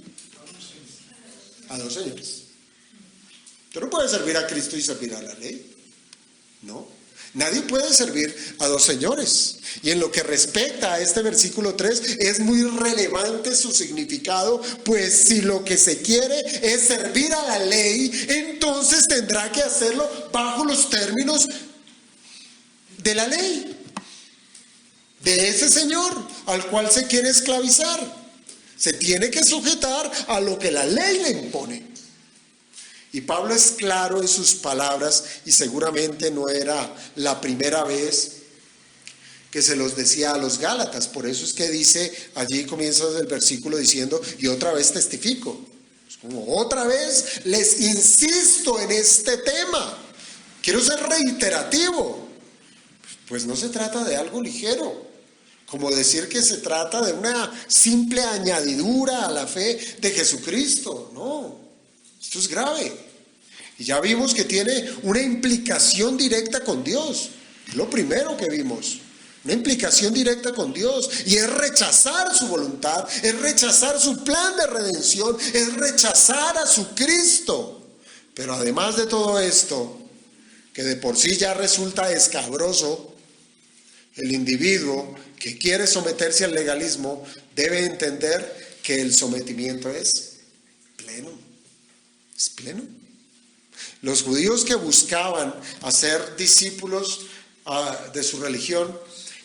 a dos señores. Usted no puede servir a Cristo y servir a la ley. No. Nadie puede servir a dos señores. Y en lo que respecta a este versículo 3, es muy relevante su significado, pues si lo que se quiere es servir a la ley, entonces tendrá que hacerlo bajo los términos de la ley, de ese señor al cual se quiere esclavizar. Se tiene que sujetar a lo que la ley le impone. Y Pablo es claro en sus palabras, y seguramente no era la primera vez que se los decía a los Gálatas. Por eso es que dice, allí comienza el versículo diciendo, y otra vez testifico. Es como otra vez les insisto en este tema. Quiero ser reiterativo. Pues no se trata de algo ligero, como decir que se trata de una simple añadidura a la fe de Jesucristo. No, esto es grave. Y ya vimos que tiene una implicación directa con Dios. Lo primero que vimos, una implicación directa con Dios. Y es rechazar su voluntad, es rechazar su plan de redención, es rechazar a su Cristo. Pero además de todo esto, que de por sí ya resulta escabroso, el individuo que quiere someterse al legalismo debe entender que el sometimiento es pleno. Es pleno. Los judíos que buscaban hacer discípulos de su religión,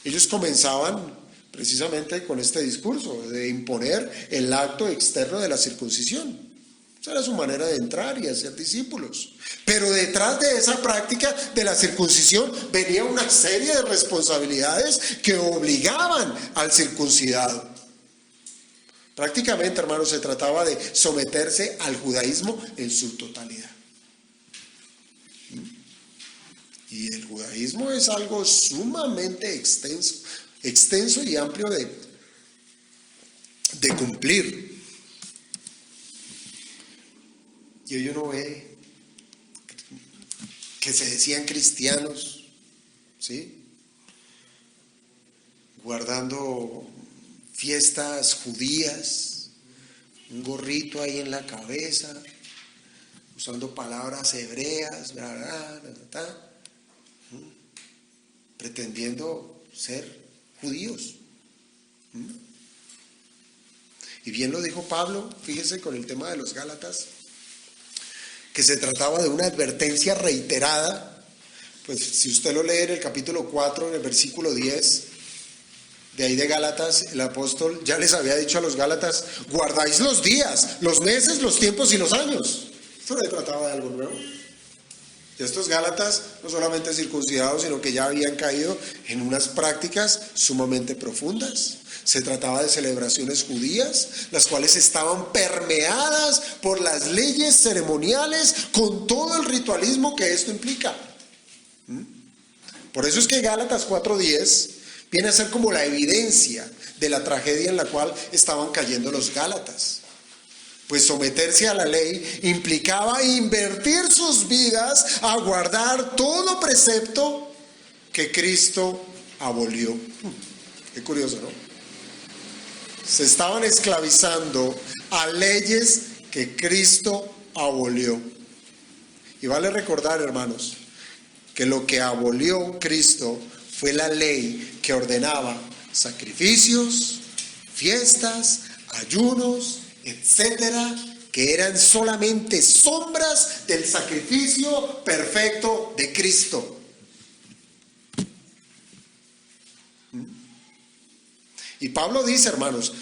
ellos comenzaban precisamente con este discurso de imponer el acto externo de la circuncisión. Esa era su manera de entrar y hacer discípulos. Pero detrás de esa práctica de la circuncisión venía una serie de responsabilidades que obligaban al circuncidado. Prácticamente, hermanos, se trataba de someterse al judaísmo en su totalidad. Y el judaísmo es algo sumamente extenso y amplio de cumplir. Y hoy uno ve que se decían cristianos, ¿sí? Guardando fiestas judías, un gorrito ahí en la cabeza, usando palabras hebreas, pretendiendo ser judíos. Y bien lo dijo Pablo, fíjese con el tema de los Gálatas, que se trataba de una advertencia reiterada. Pues si usted lo lee en el capítulo 4, en el versículo 10, de ahí de Gálatas, el apóstol ya les había dicho a los Gálatas, guardáis los días, los meses, los tiempos y los años. Esto no se trataba de algo nuevo. Y estos Gálatas no solamente circuncidados, sino que ya habían caído en unas prácticas sumamente profundas. Se trataba de celebraciones judías, las cuales estaban permeadas por las leyes ceremoniales con todo el ritualismo que esto implica. Por eso es que Gálatas 4:10 viene a ser como la evidencia de la tragedia en la cual estaban cayendo los gálatas. Pues someterse a la ley implicaba invertir sus vidas a guardar todo precepto que Cristo abolió. Qué curioso, ¿no? Se estaban esclavizando a leyes que Cristo abolió. Y vale recordar, hermanos, que lo que abolió Cristo fue la ley que ordenaba sacrificios, fiestas, ayunos, etcétera, que eran solamente sombras del sacrificio perfecto de Cristo. Y Pablo dice, hermanos,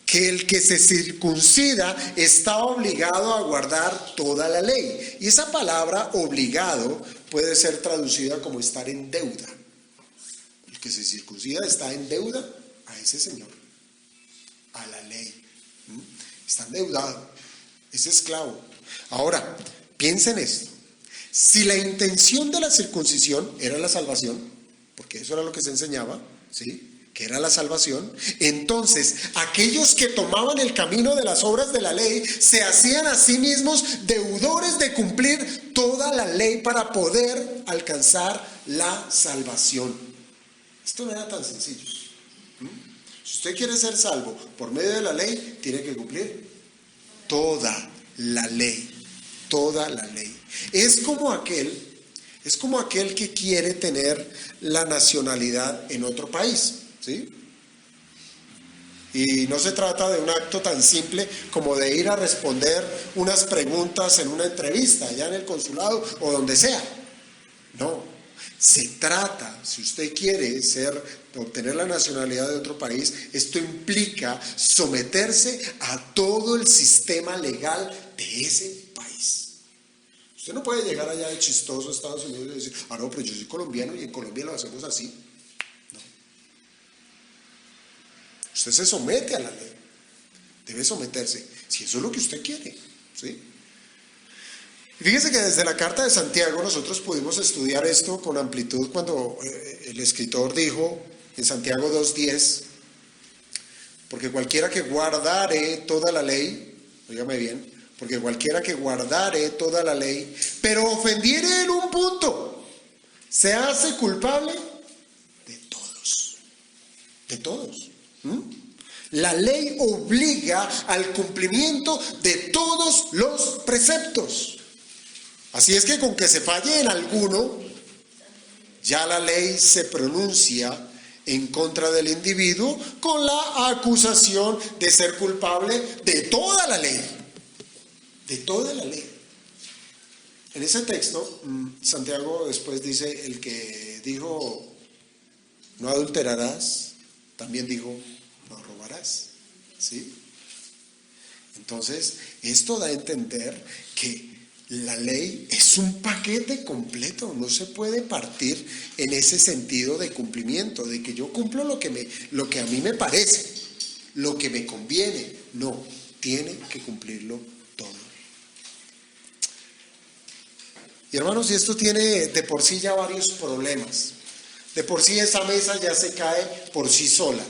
que el que se circuncida está obligado a guardar toda la ley. Y esa palabra obligado puede ser traducida como estar en deuda. El que se circuncida está en deuda a ese Señor, a la ley. Está endeudado, es esclavo. Ahora, piensen esto. Si la intención de la circuncisión era la salvación, porque eso era lo que se enseñaba, ¿sí?, que era la salvación, entonces aquellos que tomaban el camino de las obras de la ley se hacían a sí mismos deudores de cumplir toda la ley para poder alcanzar la salvación. Esto no era tan sencillo. Si usted quiere ser salvo por medio de la ley, tiene que cumplir toda la ley, toda la ley. Es como aquel que quiere tener la nacionalidad en otro país, ¿sí? Y no se trata de un acto tan simple como de ir a responder unas preguntas en una entrevista, allá en el consulado o donde sea. No, se trata, si usted quiere obtener la nacionalidad de otro país, esto implica someterse a todo el sistema legal de ese país. Usted no puede llegar allá de chistoso a Estados Unidos y decir, no, pero yo soy colombiano y en Colombia lo hacemos así. No. Usted se somete a la ley. Debe someterse, si eso es lo que usted quiere, ¿sí? Y fíjese que desde la carta de Santiago nosotros pudimos estudiar esto con amplitud cuando el escritor dijo en Santiago 2:10, porque cualquiera que guardare toda la ley, óigame bien, porque cualquiera que guardare toda la ley, pero ofendiere en un punto, se hace culpable de todos, de todos. La ley obliga al cumplimiento de todos los preceptos. Así es que con que se falle en alguno, ya la ley se pronuncia en contra del individuo con la acusación de ser culpable de toda la ley. De toda la ley. En ese texto, Santiago después dice, el que dijo, no adulterarás, también dijo, no robarás. ¿Sí? Entonces, esto da a entender que la ley es un paquete completo, no se puede partir en ese sentido de cumplimiento, de que yo cumplo lo que a mí me parece, lo que me conviene. No, tiene que cumplirlo todo. Y hermanos, y esto tiene de por sí ya varios problemas. De por sí esa mesa ya se cae por sí sola.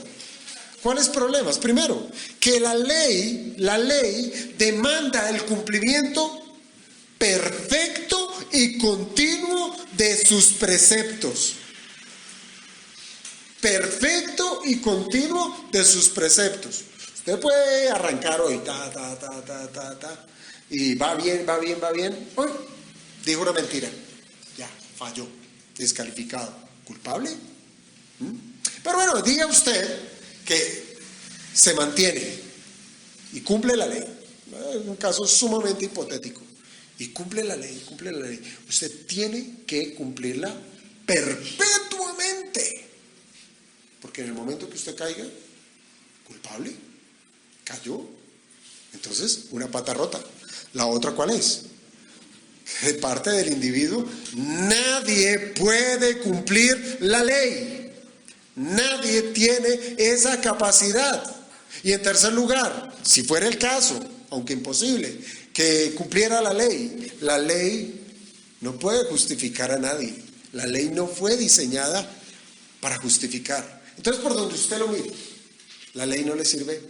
¿Cuáles problemas? Primero, que la ley demanda el cumplimiento perfecto y continuo de sus preceptos. Perfecto y continuo de sus preceptos. Usted puede arrancar hoy, y va bien. Hoy dijo una mentira, ya, falló, descalificado, culpable. Pero bueno, diga usted que se mantiene y cumple la ley. Es un caso sumamente hipotético. Y cumple la ley. Usted tiene que cumplirla perpetuamente. Porque en el momento que usted caiga, culpable, cayó. Entonces, una pata rota. La otra, ¿cuál es? De parte del individuo, nadie puede cumplir la ley. Nadie tiene esa capacidad. Y en tercer lugar, si fuera el caso, aunque imposible, que cumpliera la ley no puede justificar a nadie. La ley no fue diseñada para justificar. Entonces, por donde usted lo mire, la ley no le sirve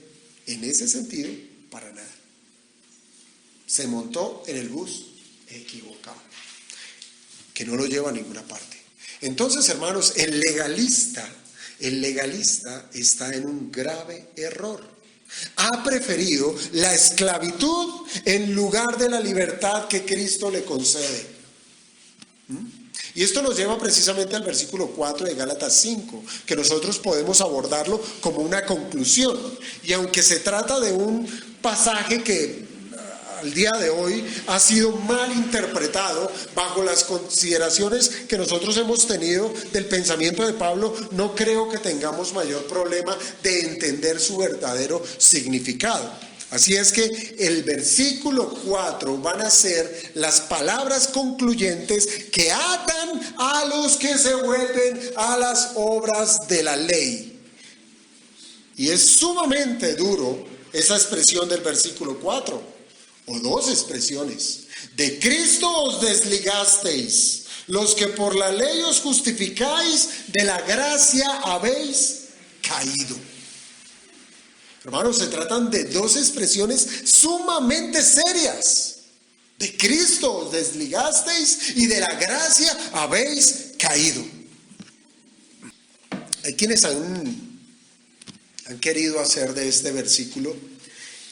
en ese sentido para nada. Se montó en el bus equivocado, que no lo lleva a ninguna parte. Entonces, hermanos, el legalista está en un grave error. Ha preferido la esclavitud en lugar de la libertad que Cristo le concede. Y esto nos lleva precisamente al versículo 4 de Gálatas 5, que nosotros podemos abordarlo como una conclusión. Y aunque se trata de un pasaje que al día de hoy ha sido mal interpretado bajo las consideraciones que nosotros hemos tenido del pensamiento de Pablo, no creo que tengamos mayor problema de entender su verdadero significado. Así es que el versículo 4 van a ser las palabras concluyentes que atan a los que se vuelven a las obras de la ley. Y es sumamente duro esa expresión del versículo 4, o dos expresiones. De Cristo os desligasteis, los que por la ley os justificáis, de la gracia habéis caído. Hermanos, se tratan de dos expresiones sumamente serias. De Cristo os desligasteis y de la gracia habéis caído. Hay quienes han querido hacer de este versículo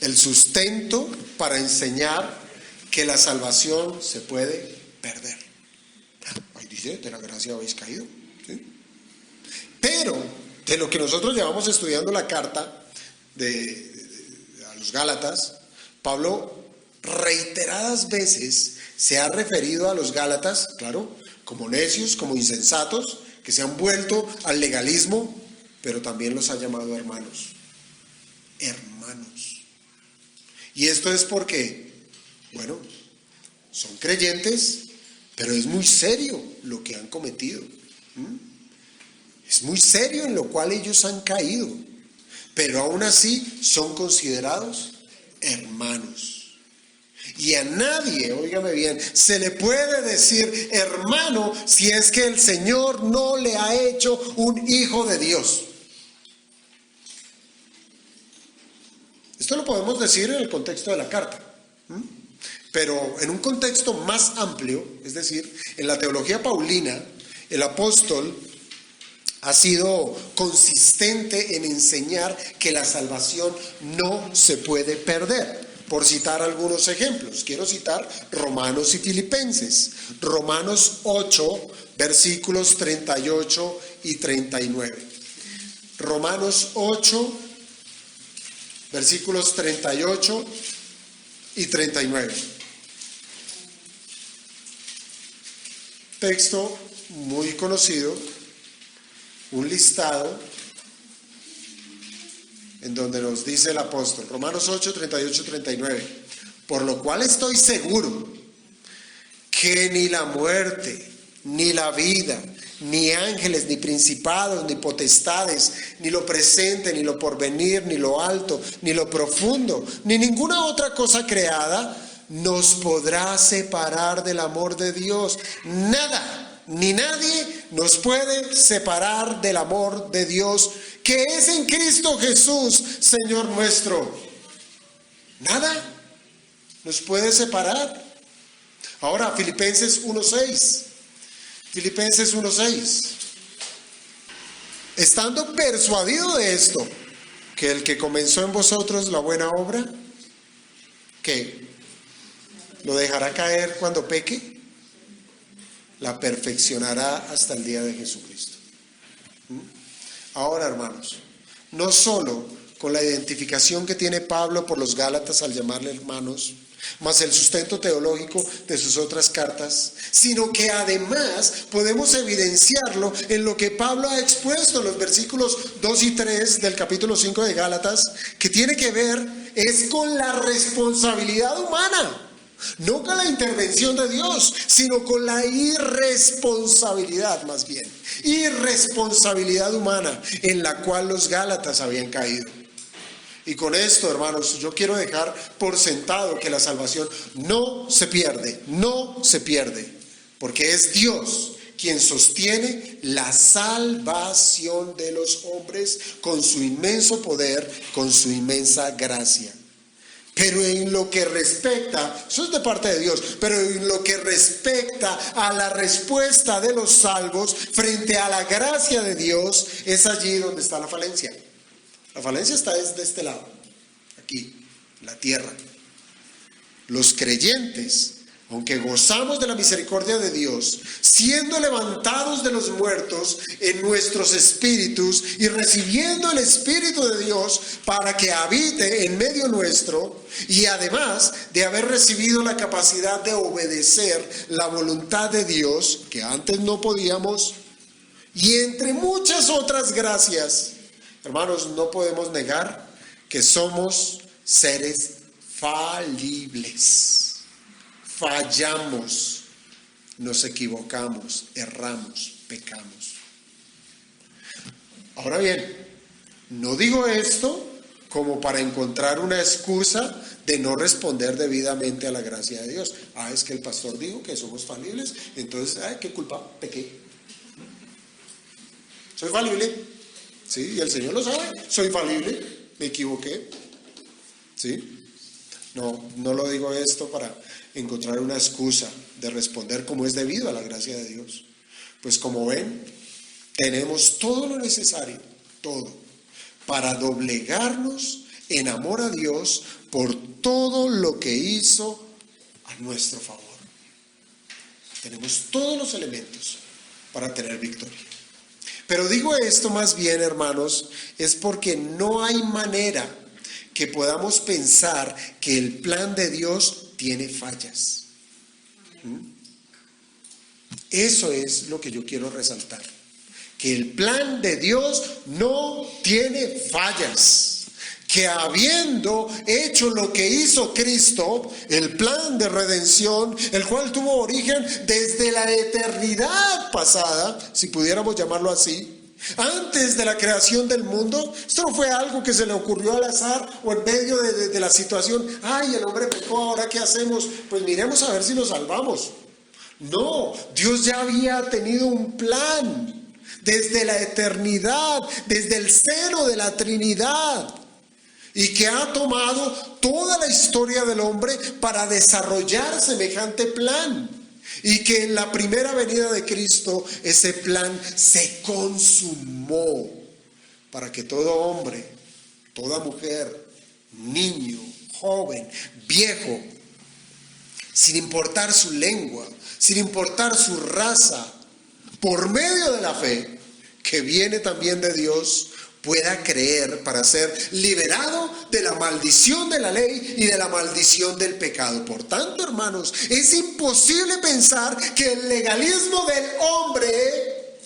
el sustento para enseñar que la salvación se puede perder. Ahí dice, de la gracia habéis caído, ¿sí? Pero de lo que nosotros llevamos estudiando la carta a los Gálatas, Pablo reiteradas veces se ha referido a los Gálatas, claro, como necios, como insensatos, que se han vuelto al legalismo, pero también los ha llamado hermanos. Y esto es porque, bueno, son creyentes, pero es muy serio lo que han cometido. Es muy serio en lo cual ellos han caído, pero aún así son considerados hermanos. Y a nadie, óigame bien, se le puede decir hermano si es que el Señor no le ha hecho un hijo de Dios. Esto lo podemos decir en el contexto de la carta, pero en un contexto más amplio, es decir, en la teología paulina, el apóstol ha sido consistente en enseñar que la salvación no se puede perder. Por citar algunos ejemplos, quiero citar Romanos y Filipenses. Romanos 8, versículos 38 y 39. Romanos 8, versículos 38 y 39. Texto muy conocido, un listado en donde nos dice el apóstol, Romanos 8, 38, 39, por lo cual estoy seguro que ni la muerte, ni la vida, ni ángeles, ni principados, ni potestades, ni lo presente, ni lo porvenir, ni lo alto, ni lo profundo, ni ninguna otra cosa creada nos podrá separar del amor de Dios. Nada, ni nadie nos puede separar del amor de Dios que es en Cristo Jesús, Señor nuestro. Nada nos puede separar. Ahora, Filipenses 1:6. Filipenses 1:6. Estando persuadido de esto, que el que comenzó en vosotros la buena obra, ¿qué? ¿Lo dejará caer cuando peque? La perfeccionará hasta el día de Jesucristo. Ahora, hermanos, no solo con la identificación que tiene Pablo por los Gálatas al llamarle hermanos, más el sustento teológico de sus otras cartas, sino que además podemos evidenciarlo en lo que Pablo ha expuesto en los versículos 2 y 3 del capítulo 5 de Gálatas, que tiene que ver es con la responsabilidad humana. No con la intervención de Dios, sino con la irresponsabilidad, más bien. Irresponsabilidad humana en la cual los Gálatas habían caído. Y con esto, hermanos, yo quiero dejar por sentado que la salvación no se pierde, porque es Dios quien sostiene la salvación de los hombres con su inmenso poder, con su inmensa gracia. Pero en lo que respecta, eso es de parte de Dios, pero en lo que respecta a la respuesta de los salvos frente a la gracia de Dios, es allí donde está la falencia. La falencia está desde este lado, aquí, en la tierra. Los creyentes, aunque gozamos de la misericordia de Dios, siendo levantados de los muertos en nuestros espíritus y recibiendo el Espíritu de Dios para que habite en medio nuestro, y además de haber recibido la capacidad de obedecer la voluntad de Dios, que antes no podíamos, y entre muchas otras gracias, hermanos, no podemos negar que somos seres falibles. Fallamos, nos equivocamos, erramos, pecamos. Ahora bien, no digo esto como para encontrar una excusa de no responder debidamente a la gracia de Dios. Es que el pastor dijo que somos falibles, entonces, ¿qué culpa? Pequé. Soy falible, ¿sí? Y el Señor lo sabe, soy falible, me equivoqué, ¿sí? No lo digo esto para encontrar una excusa de responder como es debido a la gracia de Dios. Pues como ven, tenemos todo lo necesario, todo, para doblegarnos en amor a Dios por todo lo que hizo a nuestro favor. Tenemos todos los elementos para tener victoria. Pero digo esto más bien, hermanos, es porque no hay manera que podamos pensar que el plan de Dios tiene fallas. Eso es lo que yo quiero resaltar, que el plan de Dios no tiene fallas, que habiendo hecho lo que hizo Cristo, el plan de redención, el cual tuvo origen desde la eternidad pasada, si pudiéramos llamarlo así, antes de la creación del mundo. Esto no fue algo que se le ocurrió al azar o en medio de la situación. El hombre pecó, ¿ahora qué hacemos? Pues miremos a ver si nos salvamos. No, Dios ya había tenido un plan desde la eternidad, desde el seno de la Trinidad, y que ha tomado toda la historia del hombre para desarrollar semejante plan. Y que en la primera venida de Cristo ese plan se consumó para que todo hombre, toda mujer, niño, joven, viejo, sin importar su lengua, sin importar su raza, por medio de la fe que viene también de Dios, pueda creer para ser liberado de la maldición de la ley y de la maldición del pecado. Por tanto, hermanos, es imposible pensar que el legalismo del hombre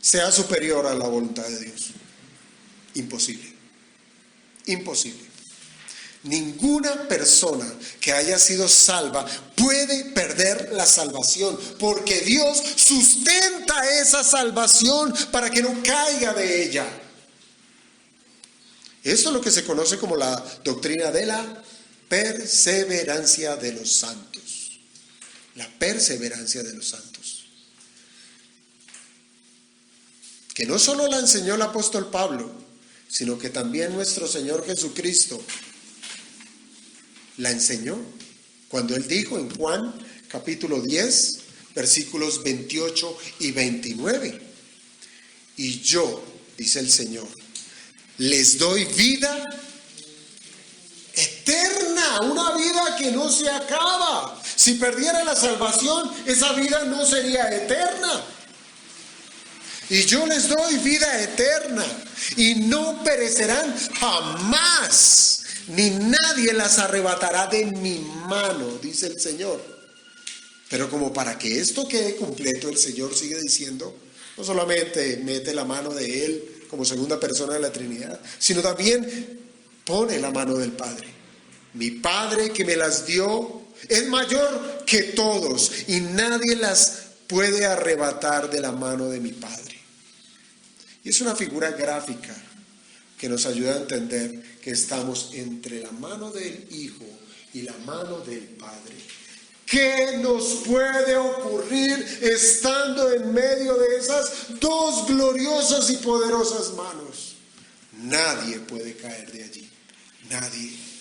sea superior a la voluntad de Dios. Imposible. Imposible. Ninguna persona que haya sido salva puede perder la salvación, porque Dios sustenta esa salvación para que no caiga de ella. Esto es lo que se conoce como la doctrina de la perseverancia de los santos. La perseverancia de los santos. Que no solo la enseñó el apóstol Pablo, sino que también nuestro Señor Jesucristo la enseñó cuando Él dijo en Juan capítulo 10, versículos 28 y 29. Y yo, dice el Señor, les doy vida eterna, una vida que no se acaba. Si perdiera la salvación, esa vida no sería eterna. Y yo les doy vida eterna y no perecerán jamás, ni nadie las arrebatará de mi mano, dice el Señor. Pero como para que esto quede completo, el Señor sigue diciendo, no solamente mete la mano de Él como segunda persona de la Trinidad, sino también pone la mano del Padre. Mi Padre que me las dio es mayor que todos y nadie las puede arrebatar de la mano de mi Padre. Y es una figura gráfica que nos ayuda a entender que estamos entre la mano del Hijo y la mano del Padre. ¿Qué nos puede ocurrir estando en medio de esas dos gloriosas y poderosas manos? Nadie puede caer de allí, nadie.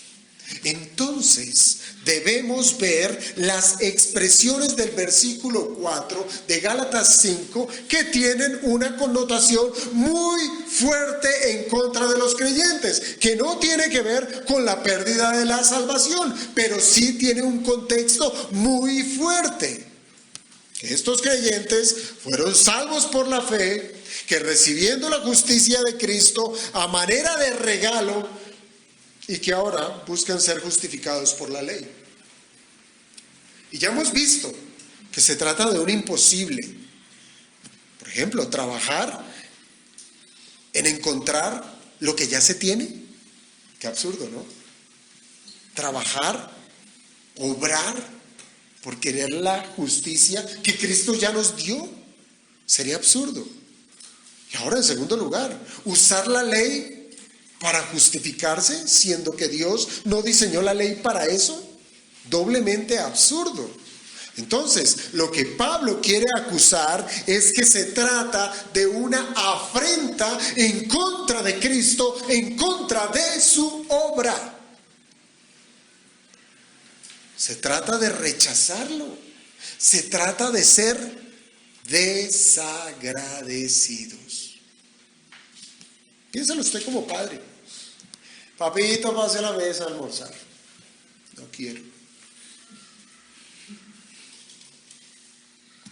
Entonces debemos ver las expresiones del versículo 4 de Gálatas 5 que tienen una connotación muy fuerte en contra de los creyentes, que no tiene que ver con la pérdida de la salvación, pero sí tiene un contexto muy fuerte. Estos creyentes fueron salvos por la fe, que recibiendo la justicia de Cristo a manera de regalo, y que ahora buscan ser justificados por la ley. Y ya hemos visto que se trata de un imposible. Por ejemplo, trabajar en encontrar lo que ya se tiene. Qué absurdo, ¿no? Trabajar, obrar por querer la justicia que Cristo ya nos dio. Sería absurdo. Y ahora, en segundo lugar, usar la ley para justificarse, siendo que Dios no diseñó la ley para eso, doblemente absurdo. Entonces, lo que Pablo quiere acusar es que se trata de una afrenta en contra de Cristo, en contra de su obra. Se trata de rechazarlo, se trata de ser desagradecidos. Piénsalo usted como padre. Papito, pase a la mesa a almorzar. No quiero.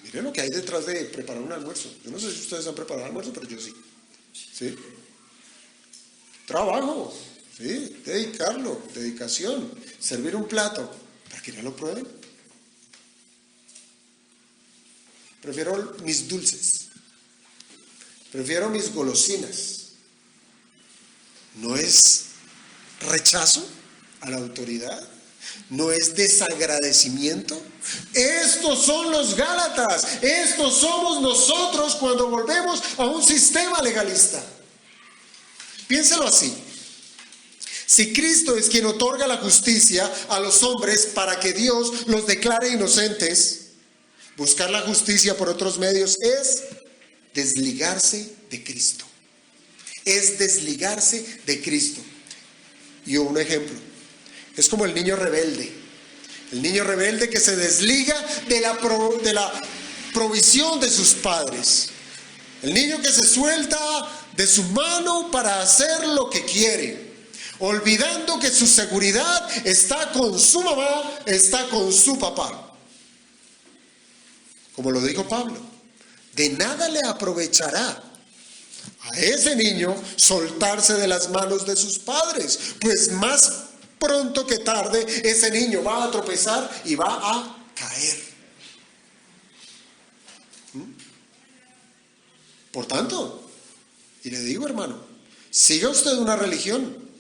Miren lo que hay detrás de preparar un almuerzo. Yo no sé si ustedes han preparado almuerzo, pero yo sí. ¿Sí? Trabajo. ¿Sí? Dedicarlo. Dedicación. Servir un plato. ¿Para que no lo prueben? Prefiero mis dulces. Prefiero mis golosinas. No es rechazo a la autoridad, no es desagradecimiento. Estos son los Gálatas, estos somos nosotros cuando volvemos a un sistema legalista. Piénselo así: si Cristo es quien otorga la justicia a los hombres para que Dios los declare inocentes, buscar la justicia por otros medios es desligarse de Cristo. Es desligarse de Cristo. Y un ejemplo, es como el niño rebelde. El niño rebelde que se desliga de la provisión de sus padres. El niño que se suelta de su mano para hacer lo que quiere, olvidando que su seguridad está con su mamá, está con su papá. Como lo dijo Pablo, de nada le aprovechará a ese niño soltarse de las manos de sus padres, pues más pronto que tarde ese niño va a tropezar y va a caer. Por tanto, y le digo, hermano, siga usted una religión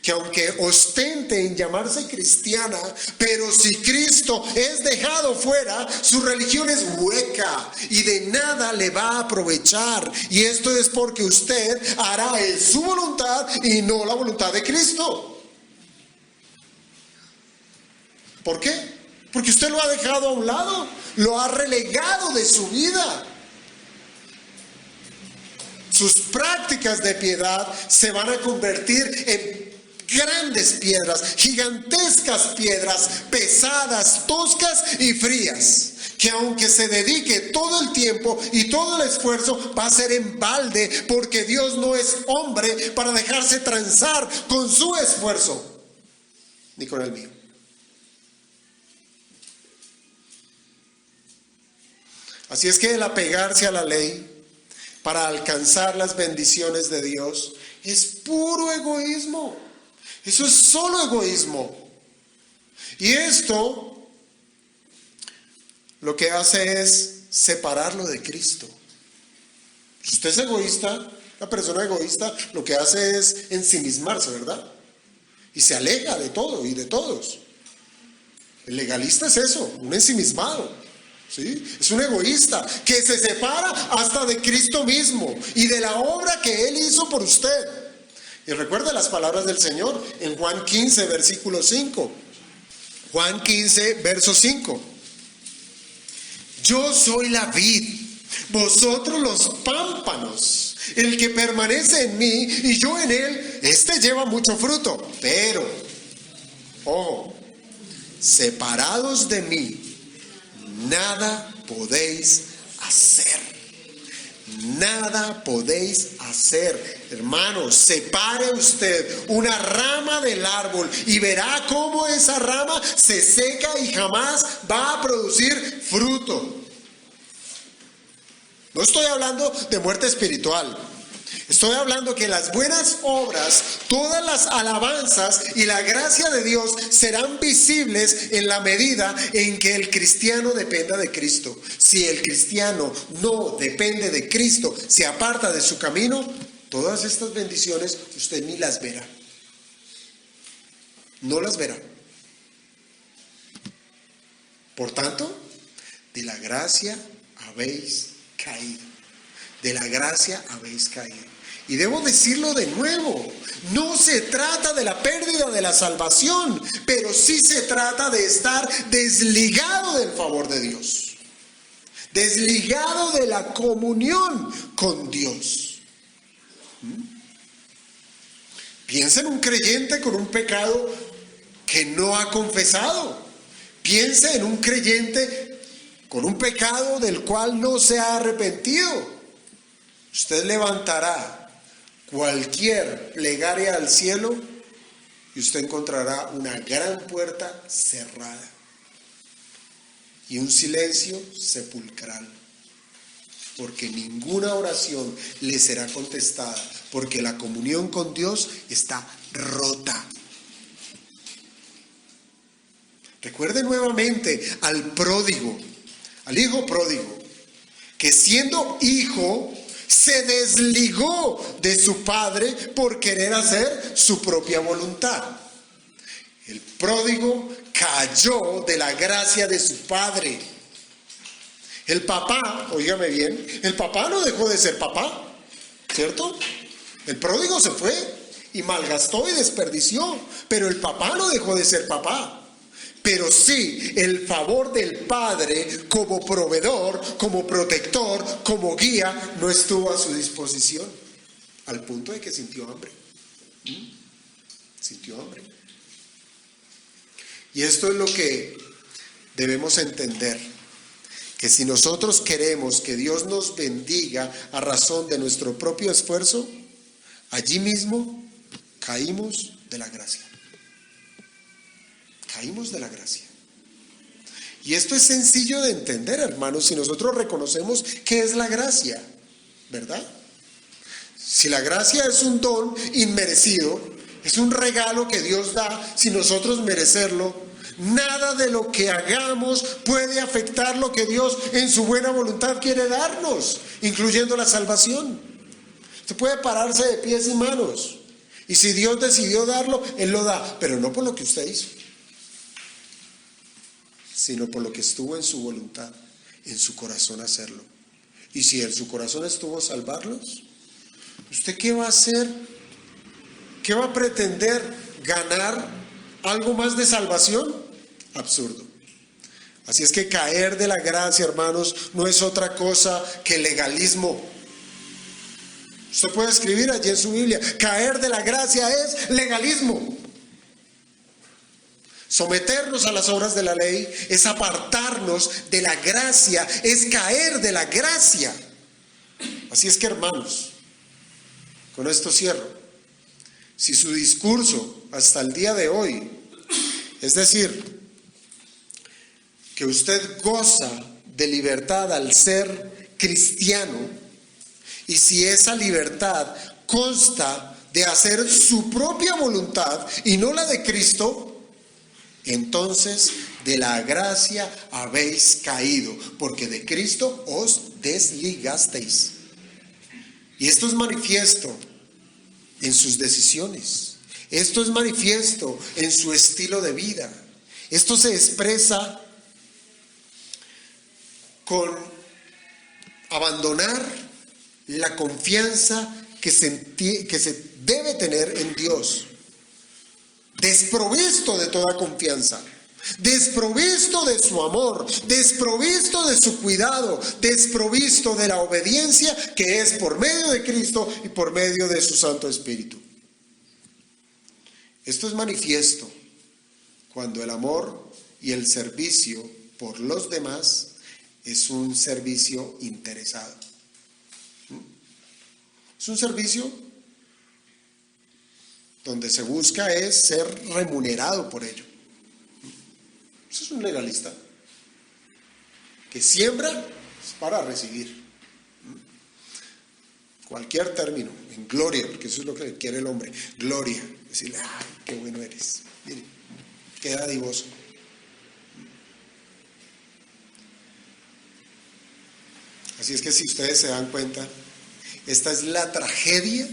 que aunque ostente en llamarse cristiana, pero si Cristo es dejado fuera, su religión es hueca y de nada le va a aprovechar. Y esto es porque usted hará su voluntad y no la voluntad de Cristo. ¿Por qué? Porque usted lo ha dejado a un lado, lo ha relegado de su vida. Sus prácticas de piedad se van a convertir en grandes piedras, gigantescas piedras, pesadas, toscas y frías, que aunque se dedique todo el tiempo y todo el esfuerzo, va a ser en balde, porque Dios no es hombre para dejarse transar con su esfuerzo, ni con el mío. Así es que el apegarse a la ley para alcanzar las bendiciones de Dios es puro egoísmo. Eso es solo egoísmo. Y esto lo que hace es separarlo de Cristo. Si usted es egoísta, una persona egoísta, lo que hace es ensimismarse, ¿verdad? y se aleja de todo y de todos. El legalista es eso, un ensimismado, ¿sí? Es un egoísta que se separa hasta de Cristo mismo y de la obra que Él hizo por usted. Y recuerde las palabras del Señor en Juan 15, versículo 5. Juan 15, verso 5. Yo soy la vid, vosotros los pámpanos. El que permanece en mí y yo en él, este lleva mucho fruto. Pero, ojo, separados de mí, nada podéis hacer. Nada podéis hacer. Hermanos, separe usted una rama del árbol y verá cómo esa rama se seca y jamás va a producir fruto. No estoy hablando de muerte espiritual. Estoy hablando que las buenas obras, todas las alabanzas y la gracia de Dios serán visibles en la medida en que el cristiano dependa de Cristo. Si el cristiano no depende de Cristo, se aparta de su camino, todas estas bendiciones usted ni las verá. No las verá. Por tanto, de la gracia habéis caído. De la gracia habéis caído. Y debo decirlo de nuevo, no se trata de la pérdida de la salvación, pero sí se trata de estar desligado del favor de Dios, desligado de la comunión con Dios. Piensa en un creyente con un pecado que no ha confesado. Piensa en un creyente con un pecado del cual no se ha arrepentido. Usted levantará cualquier plegaria al cielo y usted encontrará una gran puerta cerrada y un silencio sepulcral, porque ninguna oración le será contestada, porque la comunión con Dios está rota. Recuerde nuevamente al pródigo, al hijo pródigo, que siendo hijo se desligó de su padre por querer hacer su propia voluntad. El pródigo cayó de la gracia de su padre. El papá, óigame bien, el papá no dejó de ser papá, ¿cierto? El pródigo se fue y malgastó y desperdició, pero el papá no dejó de ser papá. Pero sí, el favor del Padre como proveedor, como protector, como guía, no estuvo a su disposición, al punto de que sintió hambre. Sintió hambre. Y esto es lo que debemos entender, que si nosotros queremos que Dios nos bendiga a razón de nuestro propio esfuerzo, allí mismo caímos de la gracia. Caímos de la gracia. Y esto es sencillo de entender, hermanos, si nosotros reconocemos qué es la gracia, ¿verdad? Si la gracia es un don inmerecido, es un regalo que Dios da sin nosotros merecerlo, nada de lo que hagamos puede afectar lo que Dios en su buena voluntad quiere darnos, incluyendo la salvación. Usted puede pararse de pies y manos, y si Dios decidió darlo, Él lo da, pero no por lo que usted hizo, sino por lo que estuvo en su voluntad, en su corazón hacerlo. Y si en su corazón estuvo salvarlos, ¿usted qué va a hacer? ¿Qué va a pretender? ¿Ganar algo más de salvación? Absurdo. Así es que caer de la gracia, hermanos, no es otra cosa que legalismo. Usted puede escribir allí en su Biblia, caer de la gracia es legalismo. Someternos a las obras de la ley es apartarnos de la gracia, es caer de la gracia. Así es que, hermanos, con esto cierro. Si su discurso hasta el día de hoy, es decir, que usted goza de libertad al ser cristiano, y si esa libertad consta de hacer su propia voluntad y no la de Cristo, entonces de la gracia habéis caído, porque de Cristo os desligasteis. Y esto es manifiesto en sus decisiones, Esto es manifiesto en su estilo de vida. Esto se expresa con abandonar la confianza que se debe tener en Dios, desprovisto de toda confianza, desprovisto de su amor, desprovisto de su cuidado, desprovisto de la obediencia que es por medio de Cristo y por medio de su Santo Espíritu. Esto es manifiesto cuando el amor y el servicio por los demás es un servicio interesado. Es un servicio donde se busca es ser remunerado por ello. Eso es un legalista que siembra para recibir. Cualquier término, en gloria, porque eso es lo que quiere el hombre, gloria, decirle, ay, qué bueno eres, mire, qué dadivoso. Así es que si ustedes se dan cuenta, esta es la tragedia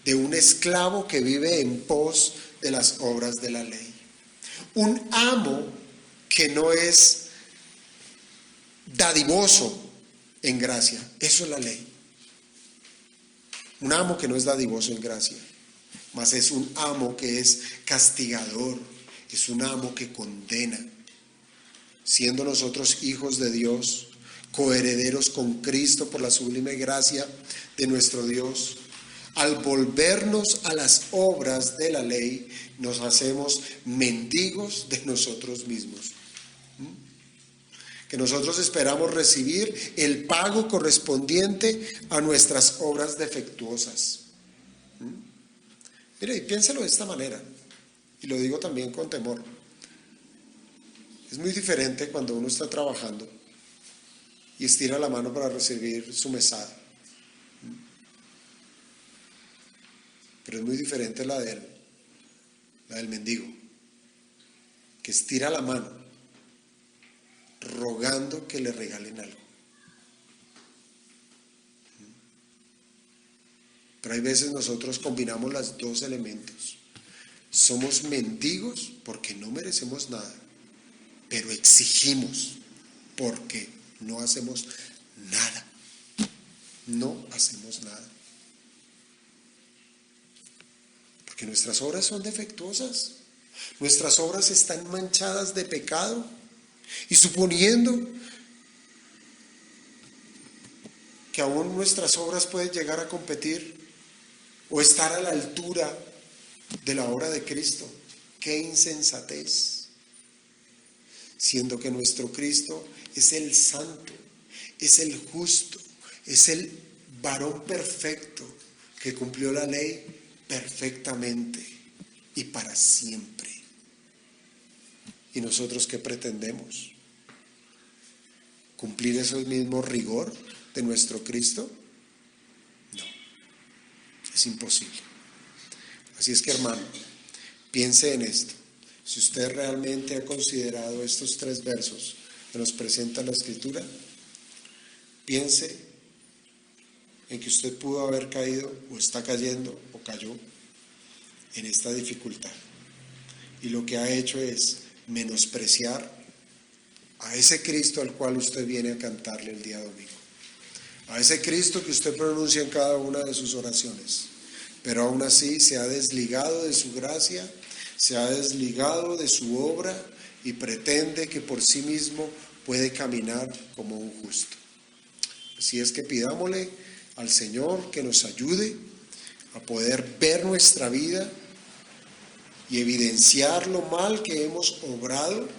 de un esclavo que vive en pos de las obras de la ley. Un amo que no es dadivoso en gracia, eso es la ley. Un amo que no es dadivoso en gracia, mas es un amo que es castigador, es un amo que condena. Siendo nosotros hijos de Dios, coherederos con Cristo por la sublime gracia de nuestro Dios, al volvernos a las obras de la ley, nos hacemos mendigos de nosotros mismos. Que nosotros esperamos recibir el pago correspondiente a nuestras obras defectuosas. Mire, y piénselo de esta manera, y lo digo también con temor. Es muy diferente cuando uno está trabajando y estira la mano para recibir su mesada. Pero es muy diferente la del mendigo, que estira la mano rogando que le regalen algo. Pero hay veces nosotros combinamos los dos elementos. Somos mendigos porque no merecemos nada, pero exigimos porque no hacemos nada. No hacemos nada. Porque nuestras obras son defectuosas. Nuestras obras están manchadas de pecado. Y suponiendo que aún nuestras obras pueden llegar a competir o estar a la altura de la obra de Cristo, ¡qué insensatez! Siendo que nuestro Cristo es el santo, es el justo, es el varón perfecto que cumplió la ley perfectamente y para siempre. ¿Y nosotros qué pretendemos? ¿Cumplir ese mismo rigor de nuestro Cristo? No, es imposible. Así es que, hermano, piense en esto. Si usted realmente ha considerado estos 3 versos que nos presenta la Escritura, piense en que usted pudo haber caído o está cayendo o cayó en esta dificultad. Y lo que ha hecho es menospreciar a ese Cristo al cual usted viene a cantarle el día domingo, a ese Cristo que usted pronuncia en cada una de sus oraciones, pero aún así se ha desligado de su gracia, se ha desligado de su obra y pretende que por sí mismo puede caminar como un justo. Así es que pidámosle al Señor que nos ayude a poder ver nuestra vida y evidenciar lo mal que hemos obrado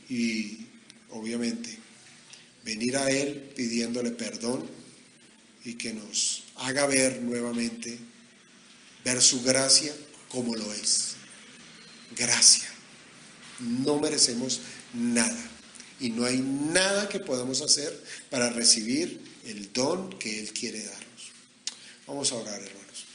y obviamente venir a Él pidiéndole perdón y que nos haga ver nuevamente, ver su gracia como lo es. Gracia. No merecemos nada y no hay nada que podamos hacer para recibir el don que Él quiere darnos. Vamos a orar, hermanos.